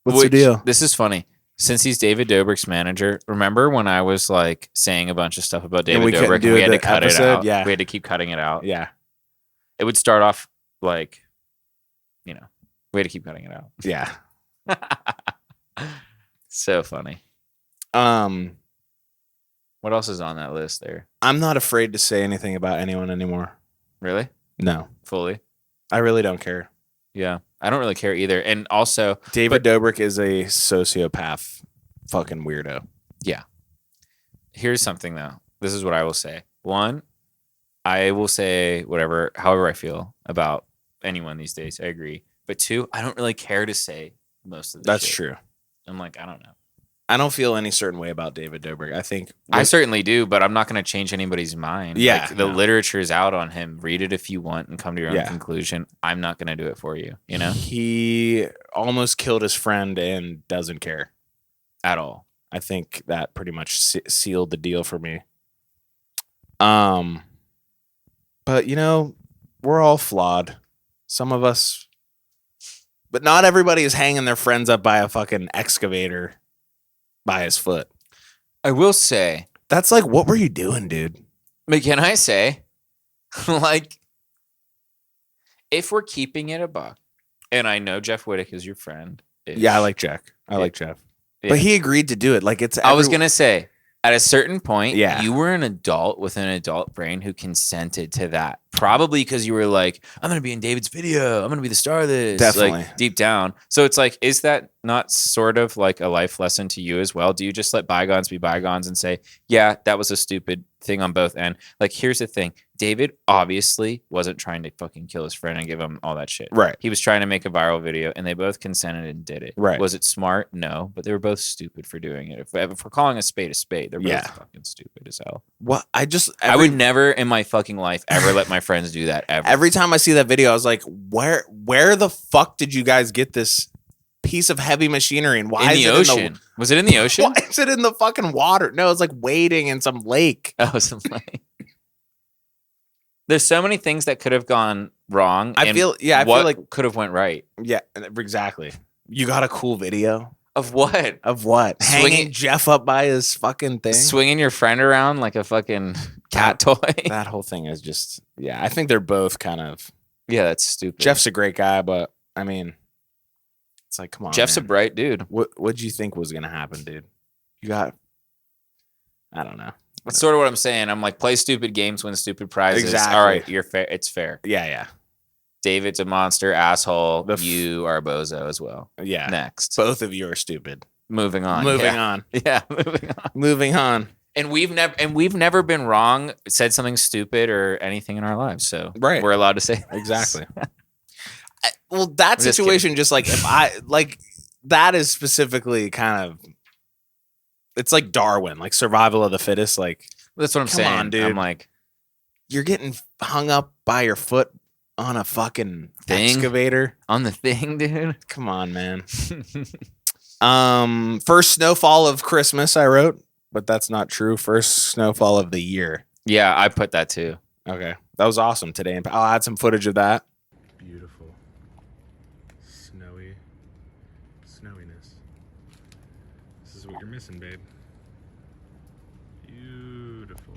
Speaker 2: What's the deal?
Speaker 3: This is funny. Since he's David Dobrik's manager, remember when I was like saying a bunch of stuff about David Dobrik and we had to cut it out? Yeah. We had to keep cutting it out.
Speaker 2: Yeah.
Speaker 3: It would start off like, we had to keep cutting it out.
Speaker 2: Yeah.
Speaker 3: So funny. What else is on that list there?
Speaker 2: I'm not afraid to say anything about anyone anymore.
Speaker 3: Really?
Speaker 2: No.
Speaker 3: Fully?
Speaker 2: I really don't care.
Speaker 3: Yeah. I don't really care either. And also,
Speaker 2: David Dobrik is a sociopath fucking weirdo.
Speaker 3: Yeah. Here's something though. This is what I will say. One, I will say however I feel about anyone these days. I agree. But two, I don't really care to say most of this.
Speaker 2: That's
Speaker 3: shit.
Speaker 2: true.
Speaker 3: I'm like, I don't know.
Speaker 2: I don't feel any certain way about David Dobrik. I think
Speaker 3: I certainly do, but I'm not going to change anybody's mind.
Speaker 2: Yeah,
Speaker 3: like, the literature is out on him. Read it if you want and come to your own conclusion. I'm not going to do it for you. You know,
Speaker 2: he almost killed his friend and doesn't care
Speaker 3: at all.
Speaker 2: I think that pretty much sealed the deal for me. But we're all flawed. Some of us, but not everybody is hanging their friends up by a fucking excavator. By his foot.
Speaker 3: I will say.
Speaker 2: That's like, what were you doing, dude?
Speaker 3: But can I say, like, if we're keeping it a buck, and I know Jeff Wittick is your friend.
Speaker 2: Yeah, I like Jack. I like Jeff. Yeah. But he agreed to do it. Like
Speaker 3: I was going to say, at a certain point,
Speaker 2: yeah.
Speaker 3: You were an adult with an adult brain who consented to that. Probably because you were like, I'm going to be in David's video. I'm going to be the star of this.
Speaker 2: Definitely.
Speaker 3: Like, deep down. So it's like, is that not sort of like a life lesson to you as well? Do you just let bygones be bygones and say, yeah, that was a stupid thing on both ends? Like, here's the thing. David obviously wasn't trying to fucking kill his friend and give him all that shit.
Speaker 2: Right.
Speaker 3: He was trying to make a viral video and they both consented and did it.
Speaker 2: Right.
Speaker 3: Was it smart? No, but they were both stupid for doing it. If we're calling a spade, they're both fucking stupid as hell.
Speaker 2: What?
Speaker 3: I would never in my fucking life ever let my friends do that ever.
Speaker 2: Every time I see that video, I was like, where the fuck did you guys get this piece of heavy machinery and why
Speaker 3: is it
Speaker 2: ocean?
Speaker 3: In the was it in the ocean?
Speaker 2: Why is it in the fucking water? No, it's like wading in some lake.
Speaker 3: Oh, some lake. There's so many things that could have gone wrong.
Speaker 2: I feel like
Speaker 3: could have went right.
Speaker 2: Yeah, exactly. You got a cool video
Speaker 3: of what?
Speaker 2: Of what? Hanging Jeff up by his fucking thing,
Speaker 3: swinging your friend around like a fucking cat toy.
Speaker 2: That whole thing is just I think they're both kind of
Speaker 3: that's stupid.
Speaker 2: Jeff's a great guy, but I mean, it's like, come on,
Speaker 3: Jeff's
Speaker 2: man.
Speaker 3: A bright dude.
Speaker 2: What'd you think was gonna happen, dude? I don't know.
Speaker 3: That's sort of what I'm saying. I'm like, play stupid games, win stupid prizes.
Speaker 2: Exactly.
Speaker 3: All right, you're fair. It's fair.
Speaker 2: Yeah.
Speaker 3: David's a monster, asshole. You are a bozo as well.
Speaker 2: Yeah.
Speaker 3: Next.
Speaker 2: Both of you are stupid.
Speaker 3: Moving on.
Speaker 2: Yeah, moving on.
Speaker 3: And we've never been wrong, said something stupid or anything in our lives. So we're allowed to say
Speaker 2: exactly. Well, that situation, just like if I like that is specifically kind of, it's like Darwin, like survival of the fittest. Like
Speaker 3: That's what I'm
Speaker 2: Come
Speaker 3: saying.
Speaker 2: on, dude.
Speaker 3: I'm like,
Speaker 2: You're getting hung up by your foot on a fucking
Speaker 3: Thing?
Speaker 2: excavator.
Speaker 3: on the thing, dude.
Speaker 2: Come on, man. First snowfall of Christmas, I wrote, but that's not true. First snowfall of the year.
Speaker 3: Yeah, I put that too.
Speaker 2: Okay, that was awesome today. I'll add some footage of that. Beautiful, snowiness. This is what you're missing, babe. Beautiful.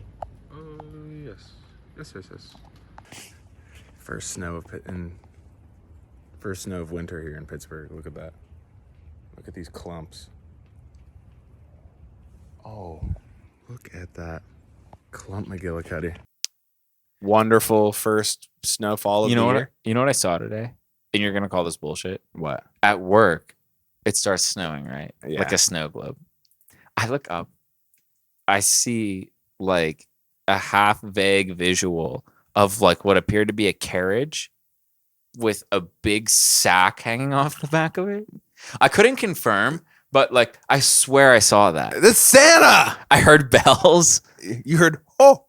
Speaker 2: Oh yes. First snow of winter here in Pittsburgh. Look at that. Look at these clumps. Oh, look at that clump McGillicuddy. Wonderful first snowfall of the year.
Speaker 3: You know what I saw today? And you're gonna call this bullshit.
Speaker 2: What?
Speaker 3: At work, it starts snowing, right?
Speaker 2: Yeah.
Speaker 3: Like a snow globe. I look up, I see like a half vague visual of like what appeared to be a carriage with a big sack hanging off the back of it. I couldn't confirm, but like I swear I saw that.
Speaker 2: That's Santa.
Speaker 3: I heard bells.
Speaker 2: You heard oh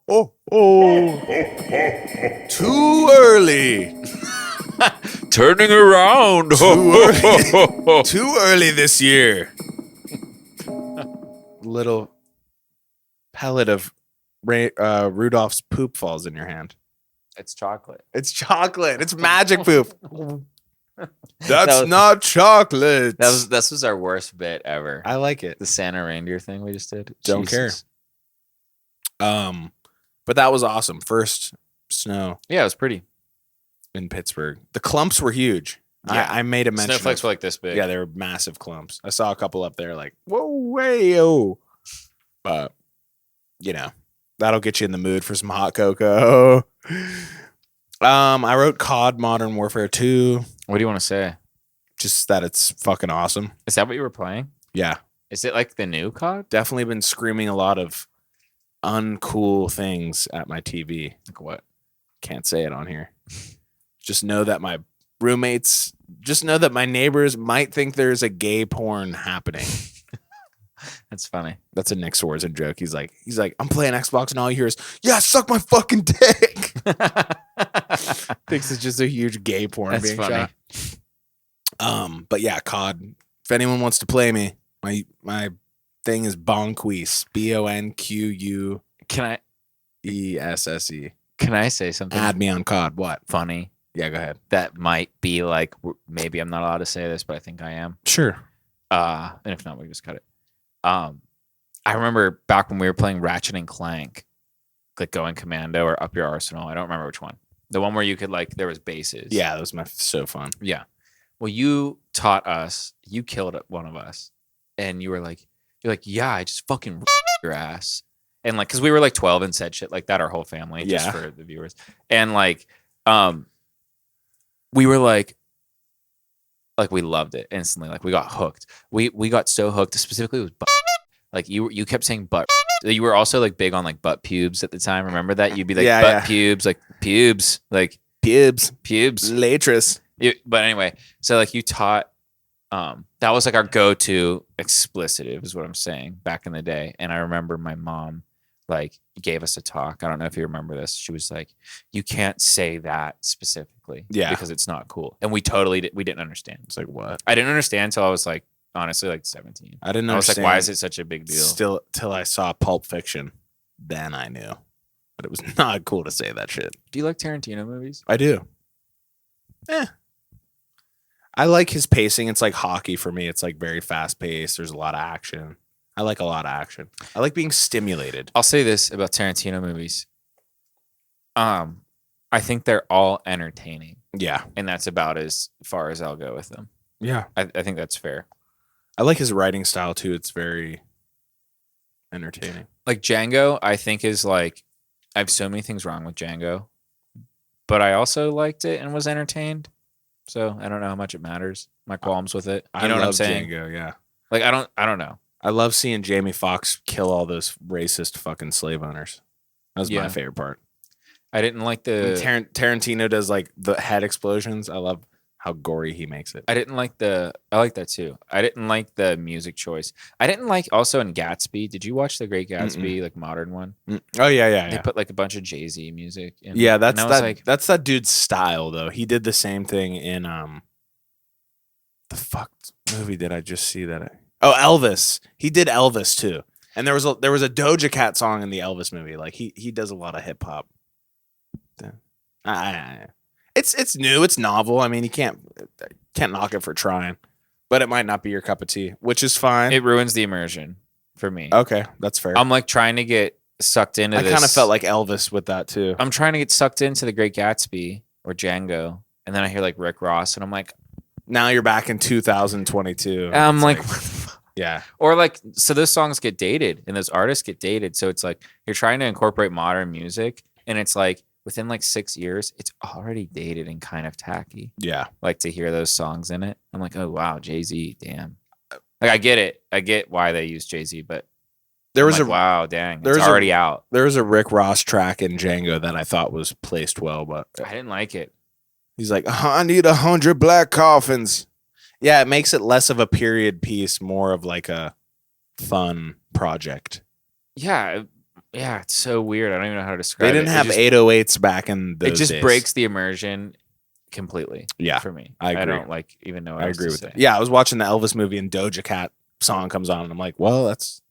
Speaker 2: too early.
Speaker 3: Turning around.
Speaker 2: Too early this year. Little pellet of Rudolph's poop falls in your hand.
Speaker 3: It's chocolate.
Speaker 2: It's chocolate. It's magic poop. That's not chocolate.
Speaker 3: This was our worst bit ever.
Speaker 2: I like it.
Speaker 3: The Santa reindeer thing we just did.
Speaker 2: Don't care. But that was awesome. First snow.
Speaker 3: Yeah, it was pretty.
Speaker 2: In Pittsburgh. The clumps were huge.
Speaker 3: Yeah.
Speaker 2: I made a mention.
Speaker 3: Snowflakes were like this big.
Speaker 2: Yeah, they were massive clumps. I saw a couple up there like, whoa, way, oh. But, you know, that'll get you in the mood for some hot cocoa. I wrote COD Modern Warfare 2.
Speaker 3: What do you want to say?
Speaker 2: Just that it's fucking awesome.
Speaker 3: Is that what you were playing?
Speaker 2: Yeah.
Speaker 3: Is it like the new COD?
Speaker 2: Definitely been screaming a lot of uncool things at my TV.
Speaker 3: Like what?
Speaker 2: Can't say it on here. Just know that my neighbors might think there's a gay porn happening.
Speaker 3: That's funny.
Speaker 2: That's a Nick Swartzen joke. He's like, I'm playing Xbox and all you hear is, yeah, suck my fucking dick. Thinks it's just a huge gay porn
Speaker 3: That's
Speaker 2: being
Speaker 3: funny.
Speaker 2: shot. But yeah, COD. If anyone wants to play me, my thing is Bonquise. BONQUESSE.
Speaker 3: Can I say something?
Speaker 2: Add me on COD. What?
Speaker 3: Funny.
Speaker 2: Yeah, go ahead.
Speaker 3: That might be like maybe I'm not allowed to say this, but I think I am.
Speaker 2: Sure.
Speaker 3: And if not, we can just cut it. I remember back when we were playing Ratchet and Clank, like going commando or up your arsenal. I don't remember which one. The one where you could like there was bases.
Speaker 2: Yeah, that was so fun.
Speaker 3: Yeah. Well, you taught us. You killed one of us, and you're like, yeah, I just fucking your ass, and like, cause we were like 12 and said shit like that. Our whole family, just
Speaker 2: Yeah.
Speaker 3: for the viewers, and like, we were like we loved it instantly. Like we got hooked. We got so hooked. Specifically, it was butt. Like you kept saying butt. You were also like big on like butt pubes at the time. Remember that? You'd be like butt pubes, like pubes, like pubes.
Speaker 2: Latris.
Speaker 3: But anyway, so like you taught. That was like our go-to explicitive, is what I'm saying, back in the day. And I remember my mom like gave us a talk. I don't know if you remember this. She was like, "You can't say that specifically, because it's not cool." And we didn't understand.
Speaker 2: It's like, what?
Speaker 3: I didn't understand until I was like, honestly, like 17.
Speaker 2: I didn't
Speaker 3: I was
Speaker 2: understand.
Speaker 3: like, why is it such a big deal?
Speaker 2: Still, till I saw Pulp Fiction, then I knew. But it was not cool to say that shit.
Speaker 3: Do you like Tarantino movies?
Speaker 2: I do. I like his pacing. It's like hockey for me. It's like very fast paced. There's a lot of action. I like a lot of action. I like being stimulated.
Speaker 3: I'll say this about Tarantino movies. I think they're all entertaining.
Speaker 2: Yeah.
Speaker 3: And that's about as far as I'll go with them.
Speaker 2: Yeah.
Speaker 3: I think that's fair.
Speaker 2: I like his writing style too. It's very entertaining.
Speaker 3: Like Django, I think is like, I have so many things wrong with Django, but I also liked it and was entertained. So I don't know how much it matters. My qualms with it. You know what I'm saying?
Speaker 2: Django, yeah.
Speaker 3: Like I don't know.
Speaker 2: I love seeing Jamie Foxx kill all those racist fucking slave owners. That was my favorite part.
Speaker 3: I didn't like
Speaker 2: When Tarantino does like the head explosions. I love how gory he makes it.
Speaker 3: I like that too. I didn't like the music choice. I didn't like also in Gatsby. Did you watch The Great Gatsby, like modern one?
Speaker 2: Oh yeah.
Speaker 3: They put like a bunch of Jay-Z music in
Speaker 2: Yeah,
Speaker 3: it.
Speaker 2: that's
Speaker 3: And I was
Speaker 2: that.
Speaker 3: like,
Speaker 2: That's that dude's style, though. He did the same thing in the fuck movie did I just see that? Oh, Elvis. He did Elvis too, and there was a Doja Cat song in the Elvis movie. Like he does a lot of hip hop. It's new. It's novel. I mean, you can't knock it for trying, but it might not be your cup of tea, which is fine.
Speaker 3: it ruins the immersion for me.
Speaker 2: Okay, that's fair.
Speaker 3: I'm like trying to get sucked into
Speaker 2: I
Speaker 3: this.
Speaker 2: kind of felt like Elvis with that too.
Speaker 3: I'm trying to get sucked into The Great Gatsby or Django, and then I hear like Rick Ross, and I'm like,
Speaker 2: Now you're back in 2022.
Speaker 3: I'm
Speaker 2: It's
Speaker 3: like
Speaker 2: yeah.
Speaker 3: or like, so those songs get dated and those artists get dated. So it's like you're trying to incorporate modern music, and it's like within like 6 years, it's already dated and kind of tacky.
Speaker 2: Yeah.
Speaker 3: Like to hear those songs in it, I'm like, oh wow, Jay-Z, damn. Like I get it, I get why they use Jay-Z, but
Speaker 2: There
Speaker 3: I'm
Speaker 2: was
Speaker 3: like,
Speaker 2: a
Speaker 3: wow, dang,
Speaker 2: there's
Speaker 3: it's
Speaker 2: a-
Speaker 3: already out.
Speaker 2: There was a Rick Ross track in Django that I thought was placed well, but
Speaker 3: I didn't like it.
Speaker 2: he's like, I need 100 black coffins. Yeah, it makes it less of a period piece, more of like a fun project.
Speaker 3: Yeah, it's so weird. I don't even know how to describe it.
Speaker 2: They didn't have
Speaker 3: It just,
Speaker 2: 808s back in those
Speaker 3: it just
Speaker 2: days.
Speaker 3: breaks the immersion completely.
Speaker 2: Yeah,
Speaker 3: for me.
Speaker 2: I agree.
Speaker 3: don't like even know what
Speaker 2: I
Speaker 3: else
Speaker 2: agree
Speaker 3: to
Speaker 2: with
Speaker 3: say.
Speaker 2: that. Yeah, I was watching the Elvis movie and Doja Cat song comes on, and I'm like, well, that's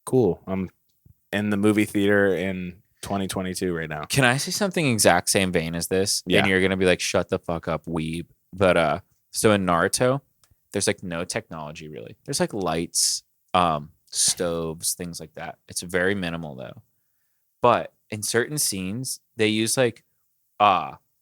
Speaker 2: cool. I'm in the movie theater in 2022 right now.
Speaker 3: Can I say something exact same vein as this?
Speaker 2: Yeah.
Speaker 3: And you're gonna be like, shut the fuck up, weeb. But so in Naruto, there's like no technology really. There's like lights, stoves, things like that. It's very minimal though. But in certain scenes, they use like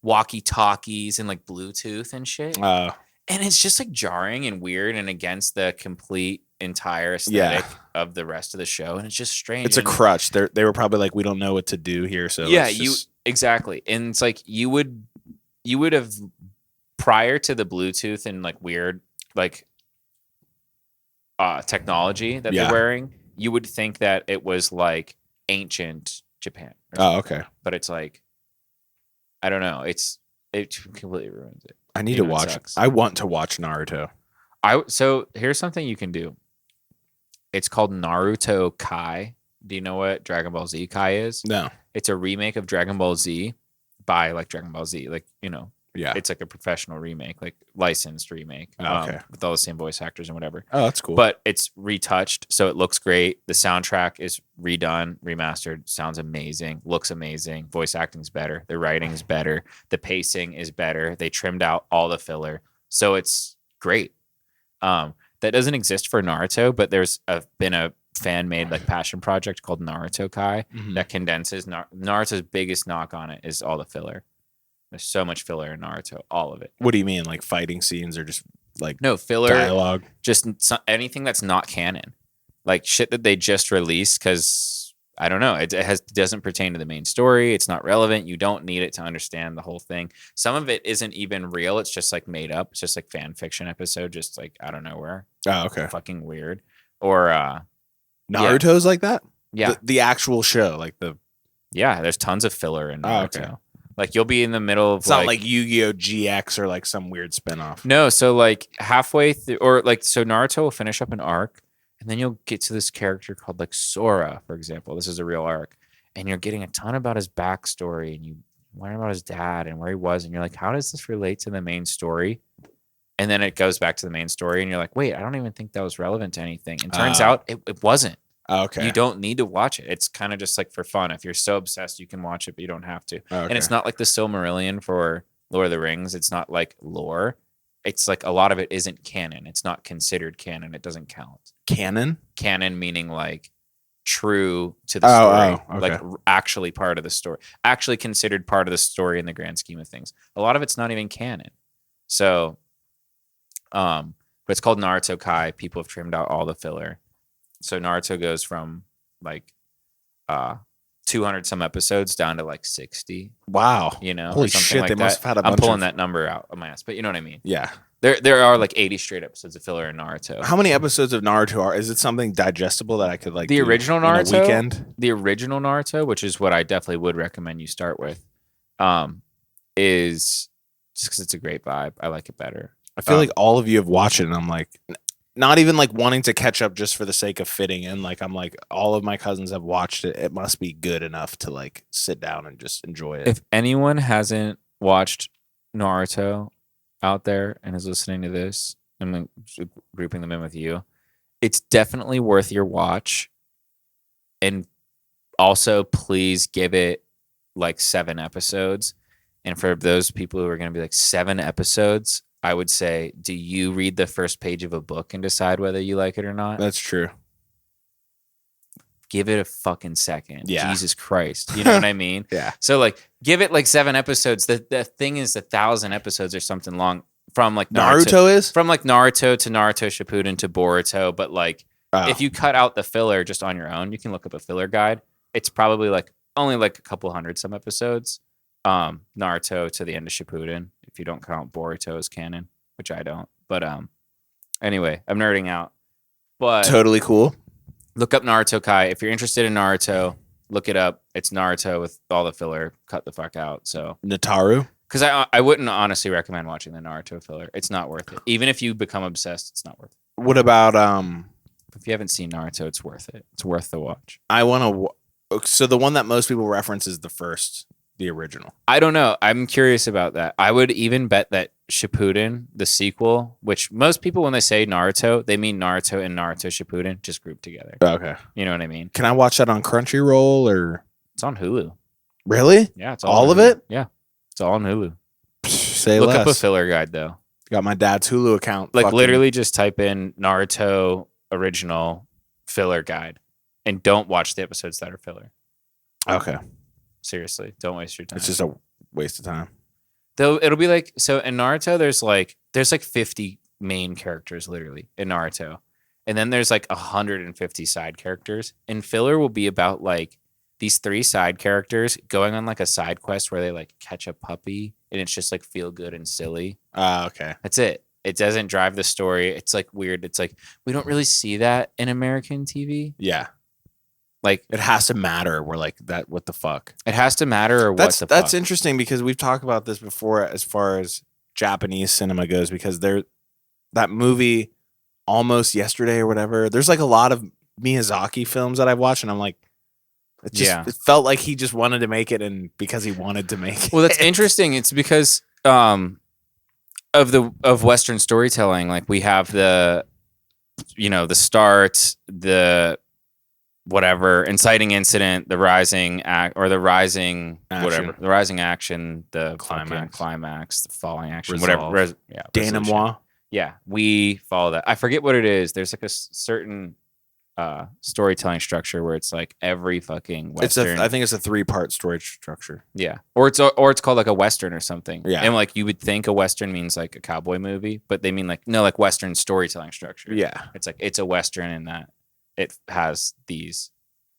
Speaker 3: walkie-talkies and like Bluetooth and shit. And it's just like jarring and weird and against the complete entire aesthetic of the rest of the show. And it's just strange.
Speaker 2: It's a
Speaker 3: And
Speaker 2: crutch. They were probably like, we don't know what to do here. So
Speaker 3: yeah,
Speaker 2: let's just...
Speaker 3: exactly. And it's like you would have prior to the Bluetooth and like weird like technology that
Speaker 2: Yeah.
Speaker 3: they're wearing, you would think that it was like ancient Japan.
Speaker 2: Oh, okay.
Speaker 3: But it's like I don't know. It completely ruins it.
Speaker 2: I need
Speaker 3: You
Speaker 2: to
Speaker 3: know, it
Speaker 2: watch it.
Speaker 3: sucks.
Speaker 2: I want to watch Naruto.
Speaker 3: So here's something you can do. It's called Naruto Kai. Do you know what Dragon Ball Z Kai is?
Speaker 2: No.
Speaker 3: It's a remake of Dragon Ball Z by like Dragon Ball Z. Like, you know,
Speaker 2: Yeah.
Speaker 3: it's like a professional remake, like licensed remake.
Speaker 2: Oh, okay.
Speaker 3: With all the same voice actors and whatever.
Speaker 2: Oh, that's cool.
Speaker 3: But it's retouched, so it looks great. The soundtrack is redone, remastered, sounds amazing, looks amazing. Voice acting's better, the writing's better, the pacing is better. They trimmed out all the filler, so it's great. That doesn't exist for Naruto, but there's been a fan-made like passion project called Naruto Kai
Speaker 2: Mhm.
Speaker 3: that condenses Naruto's biggest knock on it is all the filler. There's so much filler in Naruto, all of it.
Speaker 2: What do you mean? Like fighting scenes or just like
Speaker 3: No filler.
Speaker 2: dialogue?
Speaker 3: Just anything that's not canon, like shit that they just released because I don't know, it doesn't pertain to the main story. It's not relevant. You don't need it to understand the whole thing. Some of it isn't even real. It's just like made up. It's just like fan fiction episode, just like out of nowhere.
Speaker 2: Oh, okay.
Speaker 3: Fucking weird. Or
Speaker 2: Naruto's like that?
Speaker 3: yeah,
Speaker 2: The actual show, like the...
Speaker 3: yeah. There's tons of filler in Naruto.
Speaker 2: Oh, okay.
Speaker 3: Like you'll be in the middle of
Speaker 2: It's not like Yu-Gi-Oh! GX or like some weird spinoff.
Speaker 3: No, so like halfway through, or like, so Naruto will finish up an arc, and then you'll get to this character called like Sora, for example. This is a real arc, and you're getting a ton about his backstory, and you learn about his dad and where he was, and you're like, how does this relate to the main story? And then it goes back to the main story, and you're like, wait, I don't even think that was relevant to anything. And turns out it wasn't.
Speaker 2: Oh, okay.
Speaker 3: You don't need to watch it. It's kind of just like for fun. If you're so obsessed, you can watch it, but you don't have to.
Speaker 2: Oh, okay.
Speaker 3: And it's not like the Silmarillion for Lord of the Rings. It's not like lore. It's like a lot of it isn't canon. It's not considered canon. It doesn't count.
Speaker 2: Canon?
Speaker 3: Canon meaning like true to the story,
Speaker 2: okay.
Speaker 3: like actually part of the story, actually considered part of the story in the grand scheme of things. A lot of it's not even canon. So, but it's called Naruto Kai. People have trimmed out all the filler. So Naruto goes from like 200 some episodes down to like 60.
Speaker 2: Wow.
Speaker 3: You know,
Speaker 2: Holy
Speaker 3: or something
Speaker 2: shit,
Speaker 3: like
Speaker 2: they
Speaker 3: that.
Speaker 2: must have had a
Speaker 3: I'm
Speaker 2: bunch
Speaker 3: pulling
Speaker 2: of...
Speaker 3: that number out of my ass, but you know what I mean.
Speaker 2: Yeah.
Speaker 3: There are like 80 straight episodes of filler in Naruto.
Speaker 2: How many episodes of Naruto are... Is it something digestible that I could like
Speaker 3: The
Speaker 2: do
Speaker 3: original
Speaker 2: in a
Speaker 3: Naruto?
Speaker 2: weekend?
Speaker 3: The original Naruto, which is what I definitely would recommend you start with, is just because it's a great vibe. I like it better.
Speaker 2: I feel like all of you have watched it, and I'm like, not even like wanting to catch up just for the sake of fitting in. Like, I'm like, all of my cousins have watched it. It must be good enough to like sit down and just enjoy it.
Speaker 3: If anyone hasn't watched Naruto out there and is listening to this, I'm like grouping them in with you. It's definitely worth your watch. And also, please give it like 7 episodes. And for those people who are going to be like 7 episodes, I would say, do you read the first page of a book and decide whether you like it or not?
Speaker 2: That's true.
Speaker 3: Give it a fucking second.
Speaker 2: Yeah.
Speaker 3: Jesus Christ. You know what I mean?
Speaker 2: Yeah.
Speaker 3: So like give it like 7 episodes. The thing is 1,000 episodes or something long from like
Speaker 2: Naruto is?
Speaker 3: from like Naruto to Naruto Shippuden to Boruto. But like if you cut out the filler just on your own, you can look up a filler guide. It's probably like only like a couple hundred some episodes. Naruto to the end of Shippuden, if you don't count Boruto as canon, which I don't. But anyway, I'm nerding out. But
Speaker 2: Totally cool.
Speaker 3: look up Naruto Kai. If you're interested in Naruto, look it up. It's Naruto with all the filler. Cut the fuck out. So
Speaker 2: Nataru?
Speaker 3: because I wouldn't honestly recommend watching the Naruto filler. It's not worth it. Even if you become obsessed, it's not worth it.
Speaker 2: What about
Speaker 3: If you haven't seen Naruto, it's worth it. It's worth the watch.
Speaker 2: I want to so the one that most people reference is the original.
Speaker 3: I don't know. I'm curious about that. I would even bet that Shippuden, the sequel, which most people when they say Naruto, they mean Naruto and Naruto Shippuden just grouped together.
Speaker 2: Okay.
Speaker 3: You know what I mean?
Speaker 2: Can I watch that on Crunchyroll or
Speaker 3: It's on Hulu.
Speaker 2: really?
Speaker 3: Yeah, it's
Speaker 2: All
Speaker 3: on
Speaker 2: of
Speaker 3: Hulu.
Speaker 2: it?
Speaker 3: Yeah, it's all on Hulu.
Speaker 2: Say
Speaker 3: Look
Speaker 2: less.
Speaker 3: up a filler guide though.
Speaker 2: Got my dad's Hulu account.
Speaker 3: Like
Speaker 2: fucking-
Speaker 3: literally just type in Naruto original filler guide and don't watch the episodes that are filler.
Speaker 2: Okay.
Speaker 3: Seriously, don't waste your time.
Speaker 2: It's just a waste of time.
Speaker 3: Though it'll be like so in Naruto there's like 50 main characters literally in Naruto. And then there's like 150 side characters. And filler will be about like these 3 side characters going on like a side quest where they like catch a puppy and it's just like feel good and silly.
Speaker 2: Okay.
Speaker 3: That's it. It doesn't drive the story. It's like weird. It's like we don't really see that in American TV.
Speaker 2: Yeah.
Speaker 3: Like
Speaker 2: It has to matter. We're like that. What the fuck?
Speaker 3: it has to matter or
Speaker 2: That's
Speaker 3: what the fuck.
Speaker 2: interesting because we've talked about this before as far as Japanese cinema goes because that movie Almost Yesterday or whatever. There's like a lot of Miyazaki films that I've watched and I'm like, it felt like he just wanted to make it and because he wanted to make it.
Speaker 3: Well, that's interesting. It's because of Western storytelling. Like we have the start, the whatever inciting incident, the rising act or the rising
Speaker 2: Action.
Speaker 3: whatever, the rising action, the
Speaker 2: Climax.
Speaker 3: climax, the falling action,
Speaker 2: Resolve.
Speaker 3: whatever. Resolution.
Speaker 2: Denouement.
Speaker 3: Yeah, we follow that. I forget what it is. There's like a certain storytelling structure where it's like every fucking Western.
Speaker 2: I think it's a 3-part story structure.
Speaker 3: Yeah, or it's called like a Western or something.
Speaker 2: Yeah.
Speaker 3: And like you would think a Western means like a cowboy movie, but they mean like no, like Western storytelling structure.
Speaker 2: Yeah.
Speaker 3: It's like it's a Western in that it has these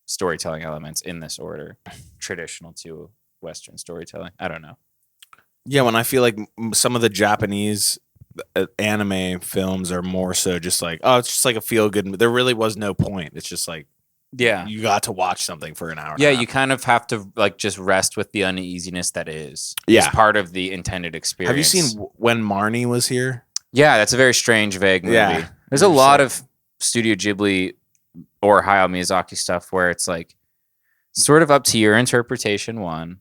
Speaker 3: storytelling elements in this order, traditional to Western storytelling. I don't know.
Speaker 2: Yeah, when I feel like some of the Japanese anime films are more so just like, oh, it's just like a feel good. There really was no point. It's just like,
Speaker 3: Yeah.
Speaker 2: you got to watch something for an hour.
Speaker 3: Yeah,
Speaker 2: and a
Speaker 3: you
Speaker 2: half.
Speaker 3: kind of have to like just rest with the uneasiness that is.
Speaker 2: Yeah.
Speaker 3: It's part of the intended experience.
Speaker 2: Have you seen When Marnie Was Here?
Speaker 3: Yeah, that's a very strange, vague movie.
Speaker 2: Yeah.
Speaker 3: There's a lot of Studio Ghibli or Hayao Miyazaki stuff where it's like sort of up to your interpretation, one,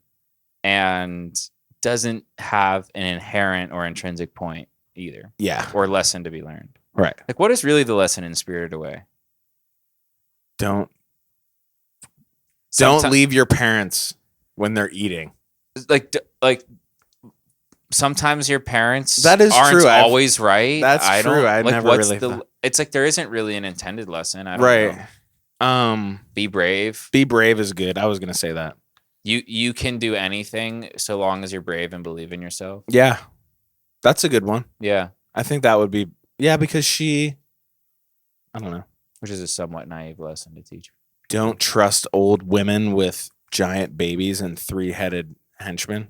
Speaker 3: and doesn't have an inherent or intrinsic point either.
Speaker 2: Yeah.
Speaker 3: Or lesson to be learned.
Speaker 2: Right.
Speaker 3: Like, what is really the lesson in Spirited Away?
Speaker 2: Don't
Speaker 3: Someti-
Speaker 2: leave your parents when they're eating.
Speaker 3: Like sometimes your parents
Speaker 2: That is
Speaker 3: aren't
Speaker 2: true.
Speaker 3: always right.
Speaker 2: That's
Speaker 3: I
Speaker 2: true.
Speaker 3: don't-
Speaker 2: I
Speaker 3: like,
Speaker 2: never
Speaker 3: what's
Speaker 2: really
Speaker 3: the,
Speaker 2: thought-
Speaker 3: it's like there isn't really an intended lesson. I don't know.
Speaker 2: Right.
Speaker 3: Be brave.
Speaker 2: Be brave is good. I was gonna say that.
Speaker 3: You can do anything so long as you're brave and believe in yourself.
Speaker 2: Yeah. That's a good one.
Speaker 3: Yeah.
Speaker 2: I think that would be because I don't know.
Speaker 3: Which is a somewhat naive lesson to teach.
Speaker 2: Don't trust old women with giant babies and 3-headed henchmen.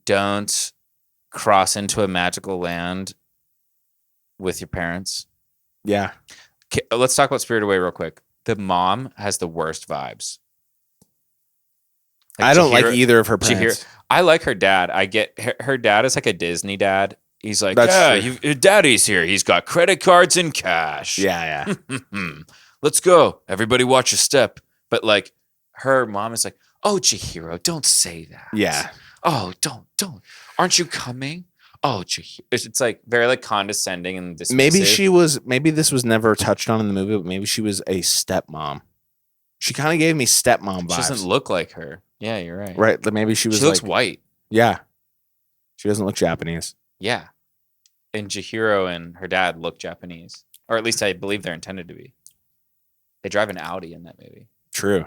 Speaker 3: Don't cross into a magical land with your parents.
Speaker 2: Yeah.
Speaker 3: Okay, let's talk about Spirited Away real quick. The mom has the worst vibes.
Speaker 2: I don't like
Speaker 3: Chihiro-
Speaker 2: either of her
Speaker 3: Chihiro-
Speaker 2: parents.
Speaker 3: I like her dad. I get her dad is like a Disney dad. He's like,
Speaker 2: That's
Speaker 3: your daddy's here. He's got credit cards and cash.
Speaker 2: Yeah.
Speaker 3: Let's go. Everybody watch your step. But like her mom is like, oh, Chihiro, don't say that.
Speaker 2: Yeah.
Speaker 3: Oh, don't. Aren't you coming? Oh, Chihiro. It's like very like condescending and dismissive.
Speaker 2: Maybe this was never touched on in the movie, but maybe she was a stepmom. She kind of gave me stepmom vibes.
Speaker 3: She doesn't look like her. Yeah, you're right.
Speaker 2: Right. Maybe she was
Speaker 3: She looks white.
Speaker 2: Yeah. She doesn't look Japanese.
Speaker 3: Yeah. And Chihiro and her dad look Japanese. Or at least I believe they're intended to be. They drive an Audi in that movie.
Speaker 2: True.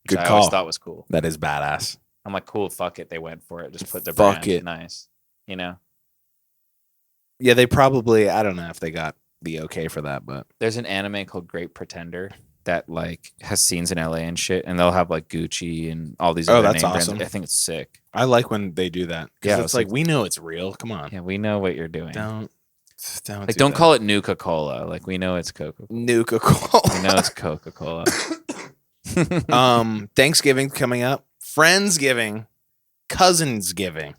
Speaker 2: Good
Speaker 3: I
Speaker 2: call.
Speaker 3: always thought was cool.
Speaker 2: That is badass.
Speaker 3: I'm like, cool, fuck it. They went for it. Just put the
Speaker 2: Fuck
Speaker 3: brand.
Speaker 2: it.
Speaker 3: Nice. You know?
Speaker 2: Yeah, they probably, I don't know if they got the okay for that, but
Speaker 3: There's an anime called Great Pretender that like has scenes in LA and shit, and they'll have like Gucci and all these other
Speaker 2: that's
Speaker 3: name brands.
Speaker 2: awesome.
Speaker 3: I think it's sick.
Speaker 2: I like when they do that.
Speaker 3: Yeah,
Speaker 2: It's like, we know it's real. Come on.
Speaker 3: Yeah, we know what you're doing.
Speaker 2: Don't
Speaker 3: Like, don't call it Nuka-Cola. Like, we know it's Coca-Cola.
Speaker 2: Nuka-Cola.
Speaker 3: We know it's Coca-Cola.
Speaker 2: Thanksgiving coming up. Friendsgiving. Cousinsgiving.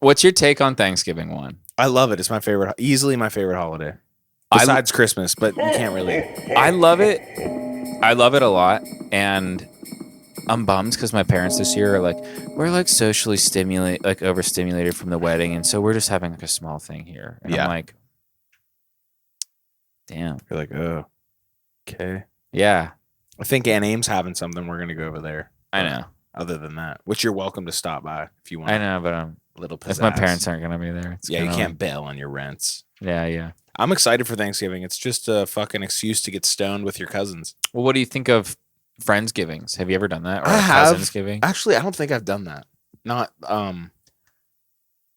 Speaker 3: What's your take on Thanksgiving one?
Speaker 2: I love it. It's my favorite, easily my favorite holiday. Besides Christmas, but you can't really.
Speaker 3: I love it. I love it a lot. And I'm bummed because my parents this year are like, we're like socially overstimulated from the wedding. And so we're just having like a small thing here. And I'm like, damn.
Speaker 2: You're like, oh, okay.
Speaker 3: Yeah.
Speaker 2: I think Aunt Ames having something. We're going to go over there.
Speaker 3: I know.
Speaker 2: Other than that, which you're welcome to stop by if you want.
Speaker 3: I know, but
Speaker 2: a little pizzazz.
Speaker 3: if my parents aren't going to be there.
Speaker 2: Yeah, you can't bail on your rents.
Speaker 3: Yeah.
Speaker 2: I'm excited for Thanksgiving. It's just a fucking excuse to get stoned with your cousins.
Speaker 3: Well, what do you think of Friendsgivings? Have you ever done that? Or
Speaker 2: I have.
Speaker 3: Cousinsgiving?
Speaker 2: Actually, I don't think I've done that. Not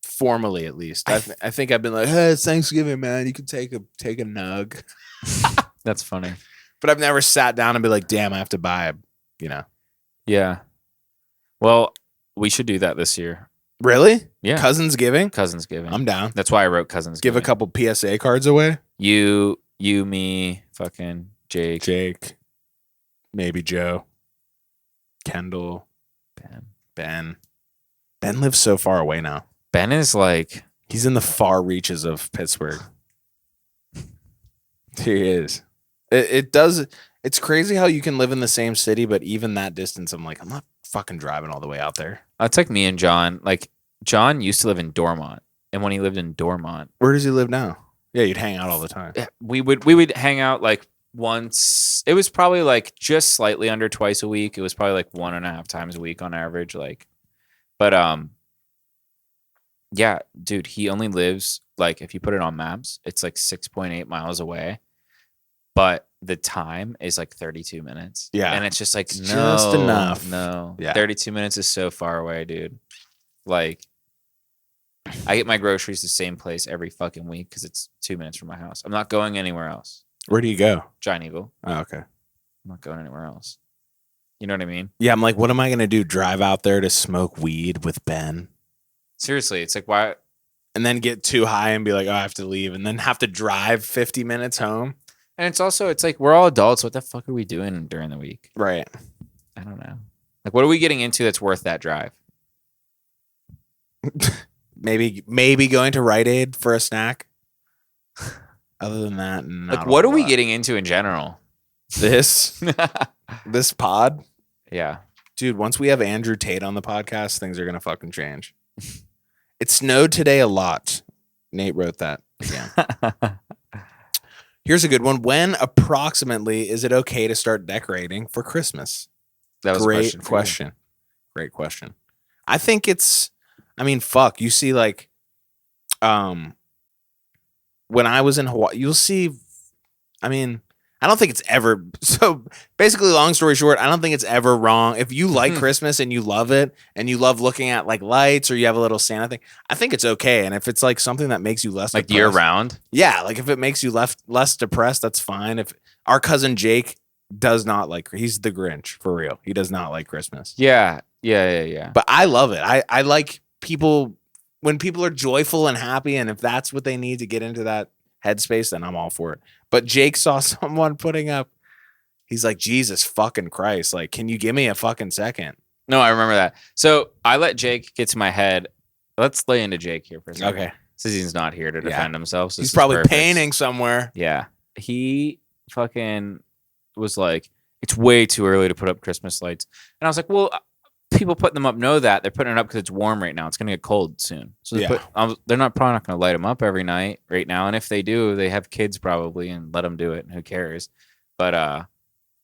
Speaker 2: formally, at least. I think I've been like, hey, it's Thanksgiving, man. You can take a nug.
Speaker 3: That's funny.
Speaker 2: But I've never sat down and be like, damn, I have to buy,
Speaker 3: Yeah. Well, we should do that this year.
Speaker 2: Really?
Speaker 3: Yeah.
Speaker 2: Cousinsgiving? I'm down.
Speaker 3: That's why I wrote Cousinsgiving.
Speaker 2: Give a couple PSA cards away.
Speaker 3: You, me, fucking Jake,
Speaker 2: maybe Joe, Kendall,
Speaker 3: Ben.
Speaker 2: Ben lives so far away now.
Speaker 3: Ben is like,
Speaker 2: he's in the far reaches of Pittsburgh. He is. It does. It's crazy how you can live in the same city, but even that distance, I'm like, I'm not fucking driving all the way out there.
Speaker 3: it's like me and John. Like, John used to live in Dormont, and when he lived in Dormont,
Speaker 2: where does he live now? Yeah, you'd hang out all the time.
Speaker 3: We would hang out like once. It was probably like just slightly under twice a week. It was probably like 1.5 times a week on average. Like, but yeah, dude, he only lives like, if you put it on maps, it's like 6.8 miles away, but the time is like 32 minutes.
Speaker 2: Yeah.
Speaker 3: And it's just like,
Speaker 2: It's
Speaker 3: no,
Speaker 2: just enough.
Speaker 3: No.
Speaker 2: Yeah.
Speaker 3: 32 minutes is so far away, dude. Like, I get my groceries the same place every fucking week because it's 2 minutes from my house. I'm not going anywhere else.
Speaker 2: Where do you go?
Speaker 3: Giant Eagle.
Speaker 2: Oh, okay.
Speaker 3: I'm not going anywhere else. You know what I mean?
Speaker 2: Yeah, I'm like, what am I going to do? Drive out there to smoke weed with Ben?
Speaker 3: Seriously, it's like, why?
Speaker 2: And then get too high and be like, oh, I have to leave. And then have to drive 50 minutes home?
Speaker 3: And it's like, we're all adults. What the fuck are we doing during the week?
Speaker 2: Right.
Speaker 3: I don't know. Like, what are we getting into that's worth that drive?
Speaker 2: Maybe going to Rite Aid for a snack. Other than that, not
Speaker 3: Like, what are we getting into in general?
Speaker 2: This pod?
Speaker 3: Yeah.
Speaker 2: Dude, once we have Andrew Tate on the podcast, things are going to fucking change. It snowed today a lot. Nate wrote that again. Here's a good one. When approximately is it okay to start decorating for Christmas?
Speaker 3: That was
Speaker 2: Great
Speaker 3: a
Speaker 2: question. Great question. I think fuck. You see, like, when I was in Hawaii, you'll see, I don't think it's ever, so basically, long story short, I don't think it's ever wrong. If you like Christmas and you love it and you love looking at like lights or you have a little Santa thing, I think it's okay. And if it's like something that makes you less
Speaker 3: like
Speaker 2: depressed,
Speaker 3: year round.
Speaker 2: yeah, like if it makes you less depressed, that's fine. If our cousin Jake does not like, he's the Grinch for real. He does not like Christmas.
Speaker 3: Yeah.
Speaker 2: But I love it. I like people, when people are joyful and happy, and if that's what they need to get into that headspace, then I'm all for it. But Jake saw someone putting up, he's like, Jesus fucking Christ, like, can you give me a fucking second?
Speaker 3: No, I remember that. So I let Jake get to my head. Let's lay into Jake here for a second.
Speaker 2: Okay.
Speaker 3: Since he's not here to defend himself. So
Speaker 2: He's probably painting somewhere.
Speaker 3: Yeah. He fucking was like, it's way too early to put up Christmas lights. And I was like, well, people putting them up know that. They're putting it up because it's warm right now. It's going to get cold soon. So they're probably not going to light them up every night right now. And if they do, they have kids probably and let them do it. And who cares? But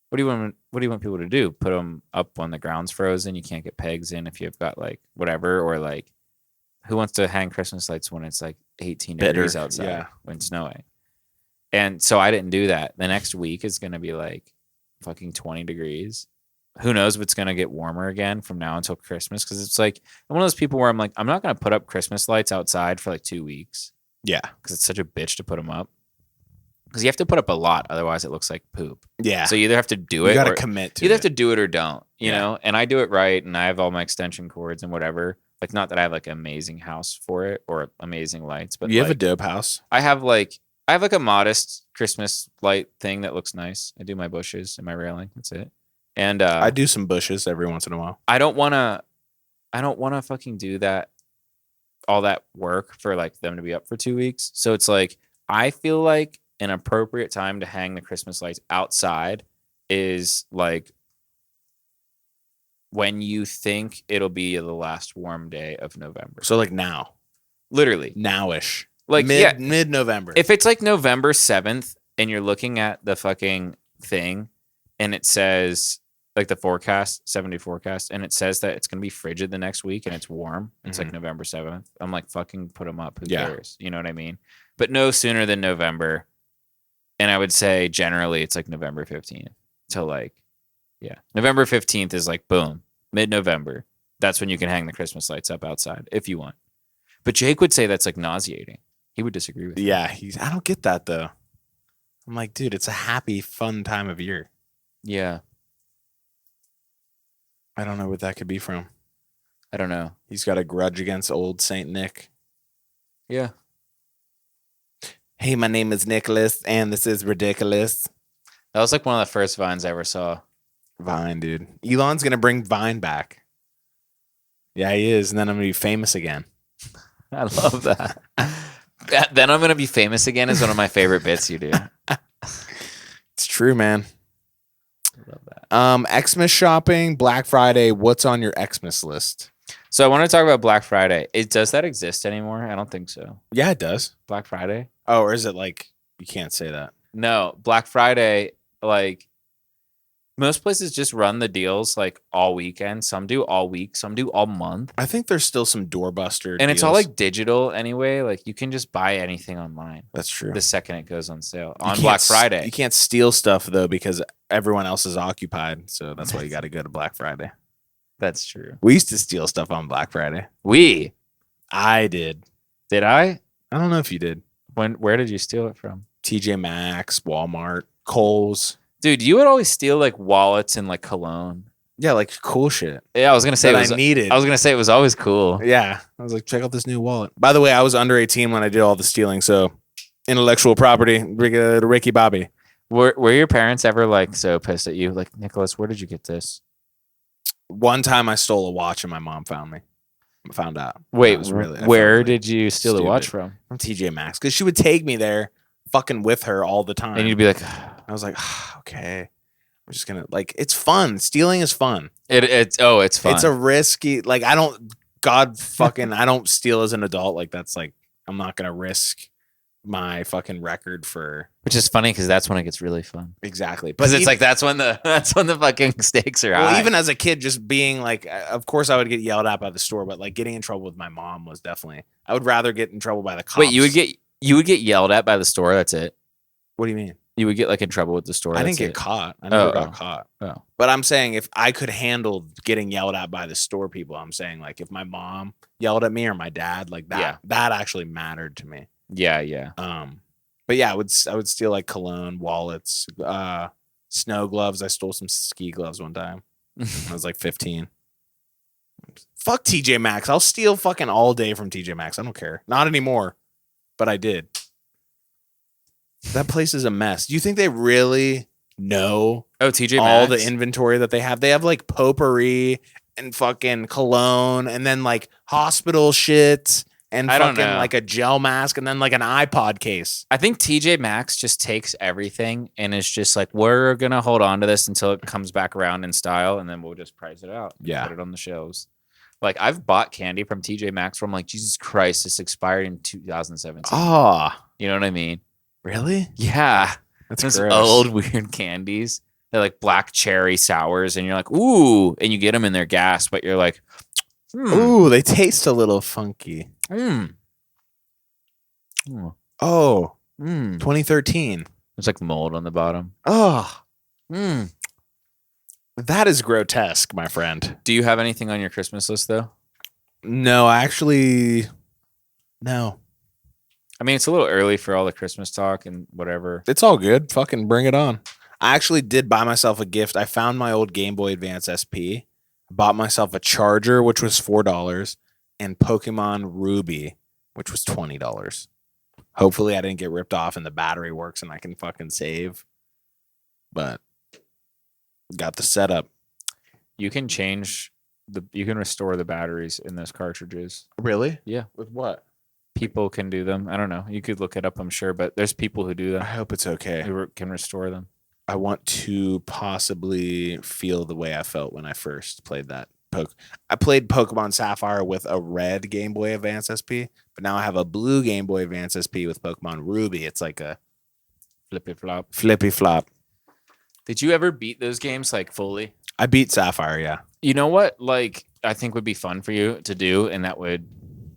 Speaker 3: what do you want people to do? Put them up when the ground's frozen? You can't get pegs in if you've got like whatever. Or like, who wants to hang Christmas lights when it's like 18 degrees outside when it's snowing? And so I didn't do that. The next week is going to be like fucking 20 degrees. Who knows if it's going to get warmer again from now until Christmas? Because it's like I'm one of those people where I'm like, I'm not going to put up Christmas lights outside for like 2 weeks.
Speaker 2: Yeah.
Speaker 3: Because it's such a bitch to put them up. Because you have to put up a lot. Otherwise, it looks like poop.
Speaker 2: Yeah.
Speaker 3: So you either have to do it.
Speaker 2: You got to commit to it.
Speaker 3: You either have to do it or don't, you know? And I do it right. And I have all my extension cords and whatever. Like, not that I have like an amazing house for it or amazing lights. But
Speaker 2: you have a dope house.
Speaker 3: I have like a modest Christmas light thing that looks nice. I do my bushes and my railing. That's it. And
Speaker 2: I do some bushes every once in a while.
Speaker 3: I don't want to fucking do that, all that work for like them to be up for 2 weeks. So it's like, I feel like an appropriate time to hang the Christmas lights outside is like when you think it'll be the last warm day of November.
Speaker 2: So like now.
Speaker 3: Literally.
Speaker 2: Now-ish.
Speaker 3: Like
Speaker 2: mid-November.
Speaker 3: If it's like November 7th and you're looking at the fucking thing and it says like the forecast, 70 forecast, and it says that it's going to be frigid the next week and it's warm. It's like November 7th. I'm like, fucking put them up. Who cares? You know what I mean? But no sooner than November. And I would say generally it's like November 15th to like, November 15th is like, boom, mid-November. That's when you can hang the Christmas lights up outside if you want. But Jake would say that's like nauseating. He would disagree with me.
Speaker 2: Yeah, I don't get that though. I'm like, dude, it's a happy, fun time of year.
Speaker 3: Yeah.
Speaker 2: I don't know what that could be from.
Speaker 3: I don't know.
Speaker 2: He's got a grudge against old Saint Nick.
Speaker 3: Yeah.
Speaker 2: Hey, my name is Nicholas, and this is ridiculous.
Speaker 3: That was like one of the first Vines I ever saw.
Speaker 2: Vine, dude. Elon's going to bring Vine back. Yeah, he is, and then I'm going to be famous again.
Speaker 3: I love that. Then I'm going to be famous again is one of my favorite bits you do.
Speaker 2: It's true, man.
Speaker 3: I love that.
Speaker 2: Xmas shopping, Black Friday. What's on your Xmas list?
Speaker 3: So I want to talk about Black Friday. Does that exist anymore? I don't think so.
Speaker 2: Yeah, it does.
Speaker 3: Black Friday?
Speaker 2: Oh, or is it like you can't say that?
Speaker 3: No, Black Friday, like most places just run the deals like all weekend. Some do all week, some do all month.
Speaker 2: I think there's still some doorbuster
Speaker 3: and
Speaker 2: deals.
Speaker 3: It's all like digital anyway. Like you can just buy anything online.
Speaker 2: That's true.
Speaker 3: The second it goes on sale on Black Friday.
Speaker 2: You can't steal stuff though because everyone else is occupied. So that's why you got to go to Black Friday.
Speaker 3: That's true.
Speaker 2: We used to steal stuff on Black Friday. I did.
Speaker 3: Did I?
Speaker 2: I don't know if you did.
Speaker 3: Where did you steal it from?
Speaker 2: TJ Maxx, Walmart, Kohl's.
Speaker 3: Dude, you would always steal like wallets and like cologne.
Speaker 2: Yeah, like cool shit.
Speaker 3: Yeah, I was gonna say
Speaker 2: I needed.
Speaker 3: I was gonna say it was always cool.
Speaker 2: Yeah, I was like, check out this new wallet. By the way, I was under 18 when I did all the stealing, so intellectual property, Ricky Bobby.
Speaker 3: Were your parents ever like so pissed at you? Like, Nicholas, where did you get this?
Speaker 2: One time I stole a watch and my mom found out.
Speaker 3: Wait, where did you steal the watch from?
Speaker 2: From TJ Maxx, because she would take me there, fucking with her all the time,
Speaker 3: and you'd be like,
Speaker 2: I was like, okay, I'm just gonna like, it's fun. Stealing is fun.
Speaker 3: It's fun.
Speaker 2: It's a risky, like I don't steal as an adult. Like that's like I'm not gonna risk my fucking record for.
Speaker 3: Which is funny because that's when it gets really fun.
Speaker 2: Exactly,
Speaker 3: because it's like that's when the fucking stakes are high.
Speaker 2: Well, even as a kid, just being like, of course I would get yelled at by the store, but like getting in trouble with my mom was definitely. I would rather get in trouble by the cops.
Speaker 3: Wait, you would get yelled at by the store. That's it.
Speaker 2: What do you mean?
Speaker 3: You would get like in trouble with the store.
Speaker 2: I didn't get caught. I never got caught.
Speaker 3: Oh,
Speaker 2: but I'm saying if I could handle getting yelled at by the store people, I'm saying like if my mom yelled at me or my dad, like that, that actually mattered to me.
Speaker 3: Yeah.
Speaker 2: But yeah, I would steal like cologne, wallets, snow gloves. I stole some ski gloves one time. I was like 15. Fuck TJ Maxx. I'll steal fucking all day from TJ Maxx. I don't care. Not anymore, but I did. That place is a mess. Do you think they really know
Speaker 3: TJ
Speaker 2: all
Speaker 3: Maxx?
Speaker 2: the inventory that they have? They have like potpourri, and fucking cologne and then like hospital shit and
Speaker 3: I don't
Speaker 2: fucking
Speaker 3: know.
Speaker 2: like a gel mask and then like an iPod case.
Speaker 3: I think TJ Maxx just takes everything and is just like, we're gonna hold on to this until it comes back around in style, and then we'll just price it out. And
Speaker 2: Yeah.
Speaker 3: put it on the shelves. Like I've bought candy from TJ Maxx where I'm like, Jesus Christ, this expired in 2017.
Speaker 2: Oh,
Speaker 3: You know what I mean?
Speaker 2: really?
Speaker 3: Yeah.
Speaker 2: That's
Speaker 3: Those
Speaker 2: gross.
Speaker 3: old weird candies. They're like black cherry sours, and you're like, ooh, and you get them in their gas, but you're like,
Speaker 2: Ooh, they taste a little funky.
Speaker 3: Mm.
Speaker 2: Oh,
Speaker 3: Mm.
Speaker 2: 2013.
Speaker 3: There's like mold on the bottom.
Speaker 2: Oh,
Speaker 3: Mm.
Speaker 2: that is grotesque, my friend.
Speaker 3: Do you have anything on your Christmas list though?
Speaker 2: No, actually, no.
Speaker 3: I mean, it's a little early for all the Christmas talk and whatever.
Speaker 2: It's all good. Fucking bring it on. I actually did buy myself a gift. I found my old Game Boy Advance SP, bought myself a charger, which was $4, and Pokemon Ruby, which was $20. Hopefully I didn't get ripped off and the battery works and I can fucking save. But got the setup.
Speaker 3: You can you can restore the batteries in those cartridges.
Speaker 2: Really?
Speaker 3: Yeah.
Speaker 2: With what?
Speaker 3: People can do them. I don't know. You could look it up, I'm sure, but there's people who do
Speaker 2: I
Speaker 3: them
Speaker 2: hope it's okay.
Speaker 3: who can restore them.
Speaker 2: I want to possibly feel the way I felt when I first played that. I played Pokemon Sapphire with a red Game Boy Advance SP, but now I have a blue Game Boy Advance SP with Pokemon Ruby. It's like a flippy flop.
Speaker 3: Did you ever beat those games like fully?
Speaker 2: I beat Sapphire, yeah.
Speaker 3: You know what? Like, I think would be fun for you to do, and that would,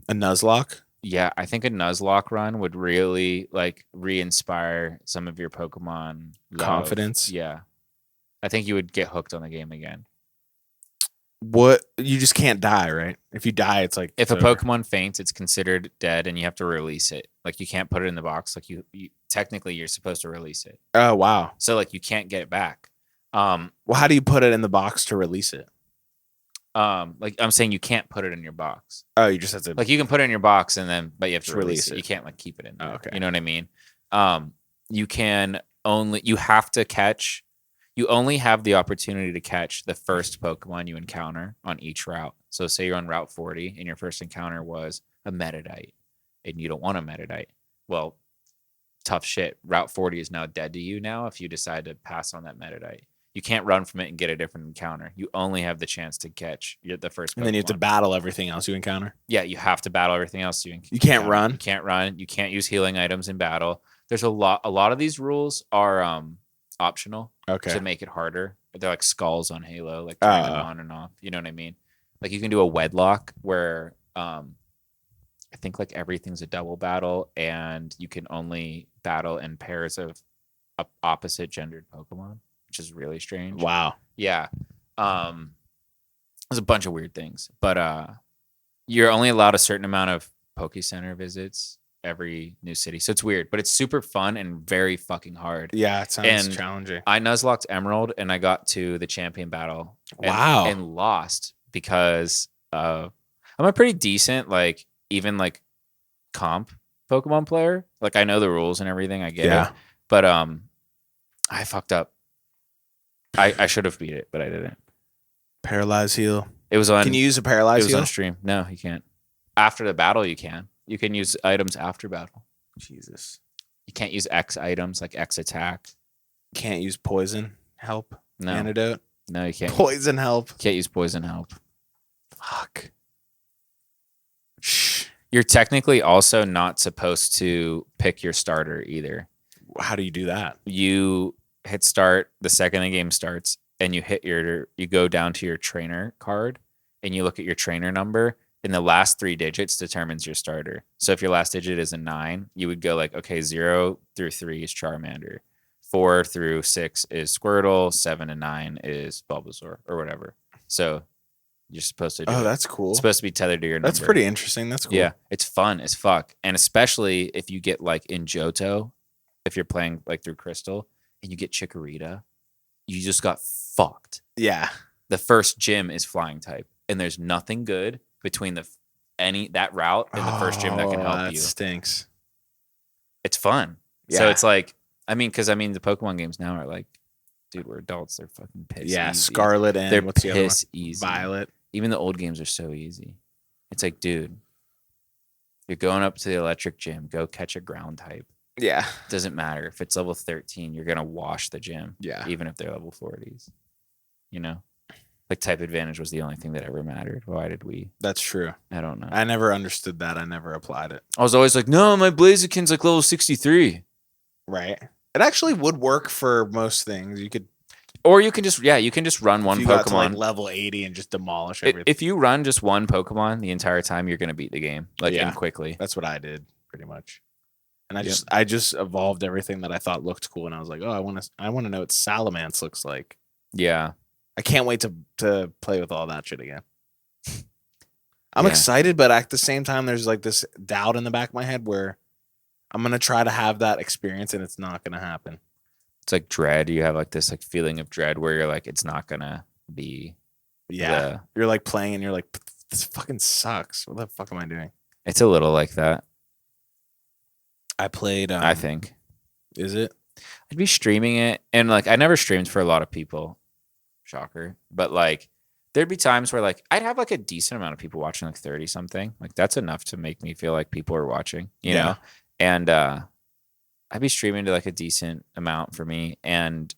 Speaker 2: A Nuzlocke?
Speaker 3: yeah, I think a Nuzlocke run would really like re-inspire some of your Pokemon love.
Speaker 2: Confidence?
Speaker 3: Yeah, I think you would get hooked on the game again.
Speaker 2: What? You just can't die, right? If you die, it's like
Speaker 3: If
Speaker 2: it's
Speaker 3: a
Speaker 2: over.
Speaker 3: Pokemon faints, it's considered dead, and you have to release it. Like you can't put it in the box. Like you technically you're supposed to release it.
Speaker 2: Oh, wow.
Speaker 3: So like you can't get it back.
Speaker 2: Well, how do you put it in the box to release it?
Speaker 3: Like I'm saying, you can't put it in your box.
Speaker 2: Oh, you just have to.
Speaker 3: Like you can put it in your box and then, but you have to
Speaker 2: Just
Speaker 3: release
Speaker 2: release
Speaker 3: it.
Speaker 2: it.
Speaker 3: You can't like keep it in there.
Speaker 2: Oh, okay.
Speaker 3: You know what I mean? You only have the opportunity to catch the first Pokemon you encounter on each route. So say you're on Route 40 and your first encounter was a Metadite and you don't want a Metadite. Well, tough shit. Route 40 is now dead to you now if you decide to pass on that Metadite. You can't run from it and get a different encounter. You only have the chance to catch the first Pokemon.
Speaker 2: And then you have to battle everything else you encounter.
Speaker 3: Yeah, you have to battle everything else. You
Speaker 2: can't run?
Speaker 3: You can't run. You can't use healing items in battle. There's a lot of these rules are optional
Speaker 2: Okay.
Speaker 3: to make it harder. They're like skulls on Halo, like turning them on and off. You know what I mean? Like you can do a wedlock where I think like everything's a double battle and you can only battle in pairs of opposite gendered Pokemon, which is really strange.
Speaker 2: Wow.
Speaker 3: Yeah. There's a bunch of weird things, but you're only allowed a certain amount of Poke Center visits every new city. So it's weird, but it's super fun and very fucking hard.
Speaker 2: Yeah, it sounds
Speaker 3: And
Speaker 2: challenging.
Speaker 3: I Nuzlocked Emerald and I got to the champion battle.
Speaker 2: Wow.
Speaker 3: And lost because I'm a pretty decent, like even like comp Pokemon player. Like I know the rules and everything. I get it. But I fucked up. I should have beat it, but I didn't.
Speaker 2: Paralyze heal.
Speaker 3: It was on.
Speaker 2: Can you use a
Speaker 3: It
Speaker 2: paralyze
Speaker 3: was
Speaker 2: heal?
Speaker 3: on stream. No, you can't. After the battle, you can. You can use items after battle.
Speaker 2: Jesus.
Speaker 3: You can't use X items like X attack.
Speaker 2: Can't use poison help.
Speaker 3: No,
Speaker 2: Antidote.
Speaker 3: no, you can't.
Speaker 2: Poison help.
Speaker 3: Can't use poison help.
Speaker 2: Fuck. Shh.
Speaker 3: You're technically also not supposed to pick your starter either.
Speaker 2: How do you do that?
Speaker 3: You hit start the second the game starts, and you go down to your trainer card, and you look at your trainer number. And the last 3 digits determines your starter. So if your last digit is a 9, you would go like, okay, 0 through 3 is Charmander, 4 through 6 is Squirtle, 7 and 9 is Bulbasaur or whatever. So you're supposed to do
Speaker 2: Oh,
Speaker 3: it.
Speaker 2: that's cool.
Speaker 3: It's supposed to be tethered to your number.
Speaker 2: That's pretty interesting. That's cool.
Speaker 3: Yeah, it's fun as fuck. And especially if you get like in Johto, if you're playing like through Crystal and you get Chikorita, you just got fucked.
Speaker 2: Yeah.
Speaker 3: The first gym is flying type and there's nothing good between that route and the first gym that can help
Speaker 2: that
Speaker 3: you.
Speaker 2: Stinks.
Speaker 3: It's fun.
Speaker 2: Yeah.
Speaker 3: So it's like, the Pokemon games now are like, dude, we're adults. They're fucking piss
Speaker 2: Yeah.
Speaker 3: easy.
Speaker 2: Scarlet and
Speaker 3: They're
Speaker 2: what's the other one?
Speaker 3: piss easy.
Speaker 2: Violet.
Speaker 3: even the old games are so easy. It's like, dude, you're going up to the electric gym. Go catch a ground type.
Speaker 2: Yeah.
Speaker 3: Doesn't matter if it's level 13. You're gonna wash the gym.
Speaker 2: Yeah.
Speaker 3: Even if they're level 40s. You know, like type advantage was the only thing that ever mattered. Why did we?
Speaker 2: That's true.
Speaker 3: I don't know.
Speaker 2: I never understood that. I never applied it.
Speaker 3: I was always like, no, my Blaziken's like level 63.
Speaker 2: Right. It actually would work for most things. You could,
Speaker 3: Or you can just run one
Speaker 2: if you got to like
Speaker 3: Pokemon.
Speaker 2: level 80 and just demolish everything.
Speaker 3: If you run just one Pokemon the entire time, you're gonna beat the game
Speaker 2: Yeah.
Speaker 3: and quickly.
Speaker 2: That's what I did pretty much. And I just evolved everything that I thought looked cool, and I was like, oh, I want to know what Salamence looks like.
Speaker 3: Yeah.
Speaker 2: I can't wait to play with all that shit again. I'm
Speaker 3: Yeah.
Speaker 2: excited, but at the same time, there's like this doubt in the back of my head where I'm gonna try to have that experience, and it's not gonna happen.
Speaker 3: It's like dread. You have like this like feeling of dread where you're like, it's not gonna be.
Speaker 2: Yeah, you're like playing, and you're like, this fucking sucks. What the fuck am I doing?
Speaker 3: It's a little like that.
Speaker 2: I played.
Speaker 3: I think.
Speaker 2: Is it?
Speaker 3: I'd be streaming it, and like I never streamed for a lot of people. Shocker. But like there'd be times where like I'd have like a decent amount of people watching, like 30 something. Like that's enough to make me feel like people are watching, you know? And I'd be streaming to like a decent amount for me. And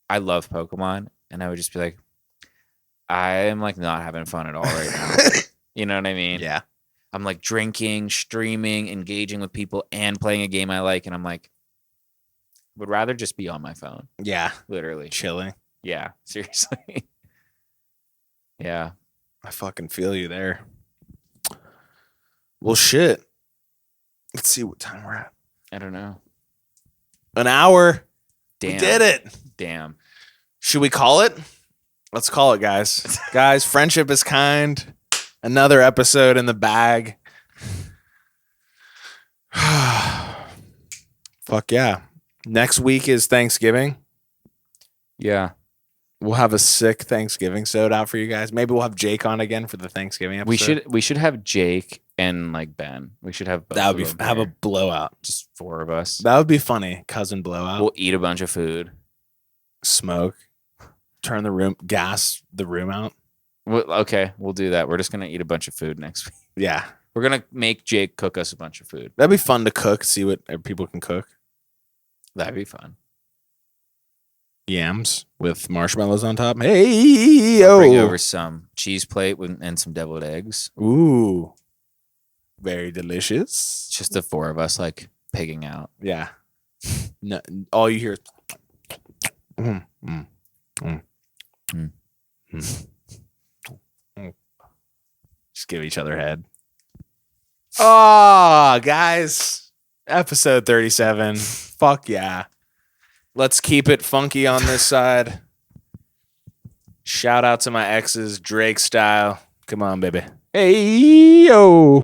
Speaker 3: I love Pokemon. And I would just be like, I am like not having fun at all right now. You know what I mean?
Speaker 2: Yeah.
Speaker 3: I'm like drinking, streaming, engaging with people, and playing a game I like. And I'm like, would rather just be on my phone.
Speaker 2: Yeah.
Speaker 3: Literally.
Speaker 2: Chilling.
Speaker 3: Yeah. Seriously. Yeah.
Speaker 2: I fucking feel you there. Well, shit. Let's see what time we're at.
Speaker 3: I don't know.
Speaker 2: An hour.
Speaker 3: Damn.
Speaker 2: We did it.
Speaker 3: Damn.
Speaker 2: Should we call it? Let's call it, guys. Guys, friendship is kind. Another episode in the bag. Fuck yeah. Next week is Thanksgiving.
Speaker 3: Yeah.
Speaker 2: We'll have a sick Thanksgiving soda out for you guys. Maybe we'll have Jake on again for the Thanksgiving episode.
Speaker 3: We should have Jake and like Ben. We should have both
Speaker 2: That would
Speaker 3: of
Speaker 2: be
Speaker 3: them
Speaker 2: have a
Speaker 3: here.
Speaker 2: blowout.
Speaker 3: Just 4 of us.
Speaker 2: That would be funny. Cousin blowout.
Speaker 3: We'll eat a bunch of food.
Speaker 2: Smoke. Turn the room. Gas the room out.
Speaker 3: Okay, we'll do that. We're just gonna eat a bunch of food next week.
Speaker 2: Yeah.
Speaker 3: We're gonna make Jake cook us a bunch of food.
Speaker 2: That'd be fun to cook. See what people can cook.
Speaker 3: That'd be fun.
Speaker 2: Yams with marshmallows on top. Hey,
Speaker 3: Bring
Speaker 2: yo.
Speaker 3: over some cheese plate and some deviled eggs.
Speaker 2: Ooh. Very delicious.
Speaker 3: It's just the 4 of us like pigging out.
Speaker 2: Yeah. No, all you hear is mm, mm, mm,
Speaker 3: Mm.
Speaker 2: mm, mm. Just give each other head. Oh, guys. Episode 37. Fuck yeah. Let's keep it funky on this side. Shout out to my exes, Drake style. Come on, baby. Hey, yo.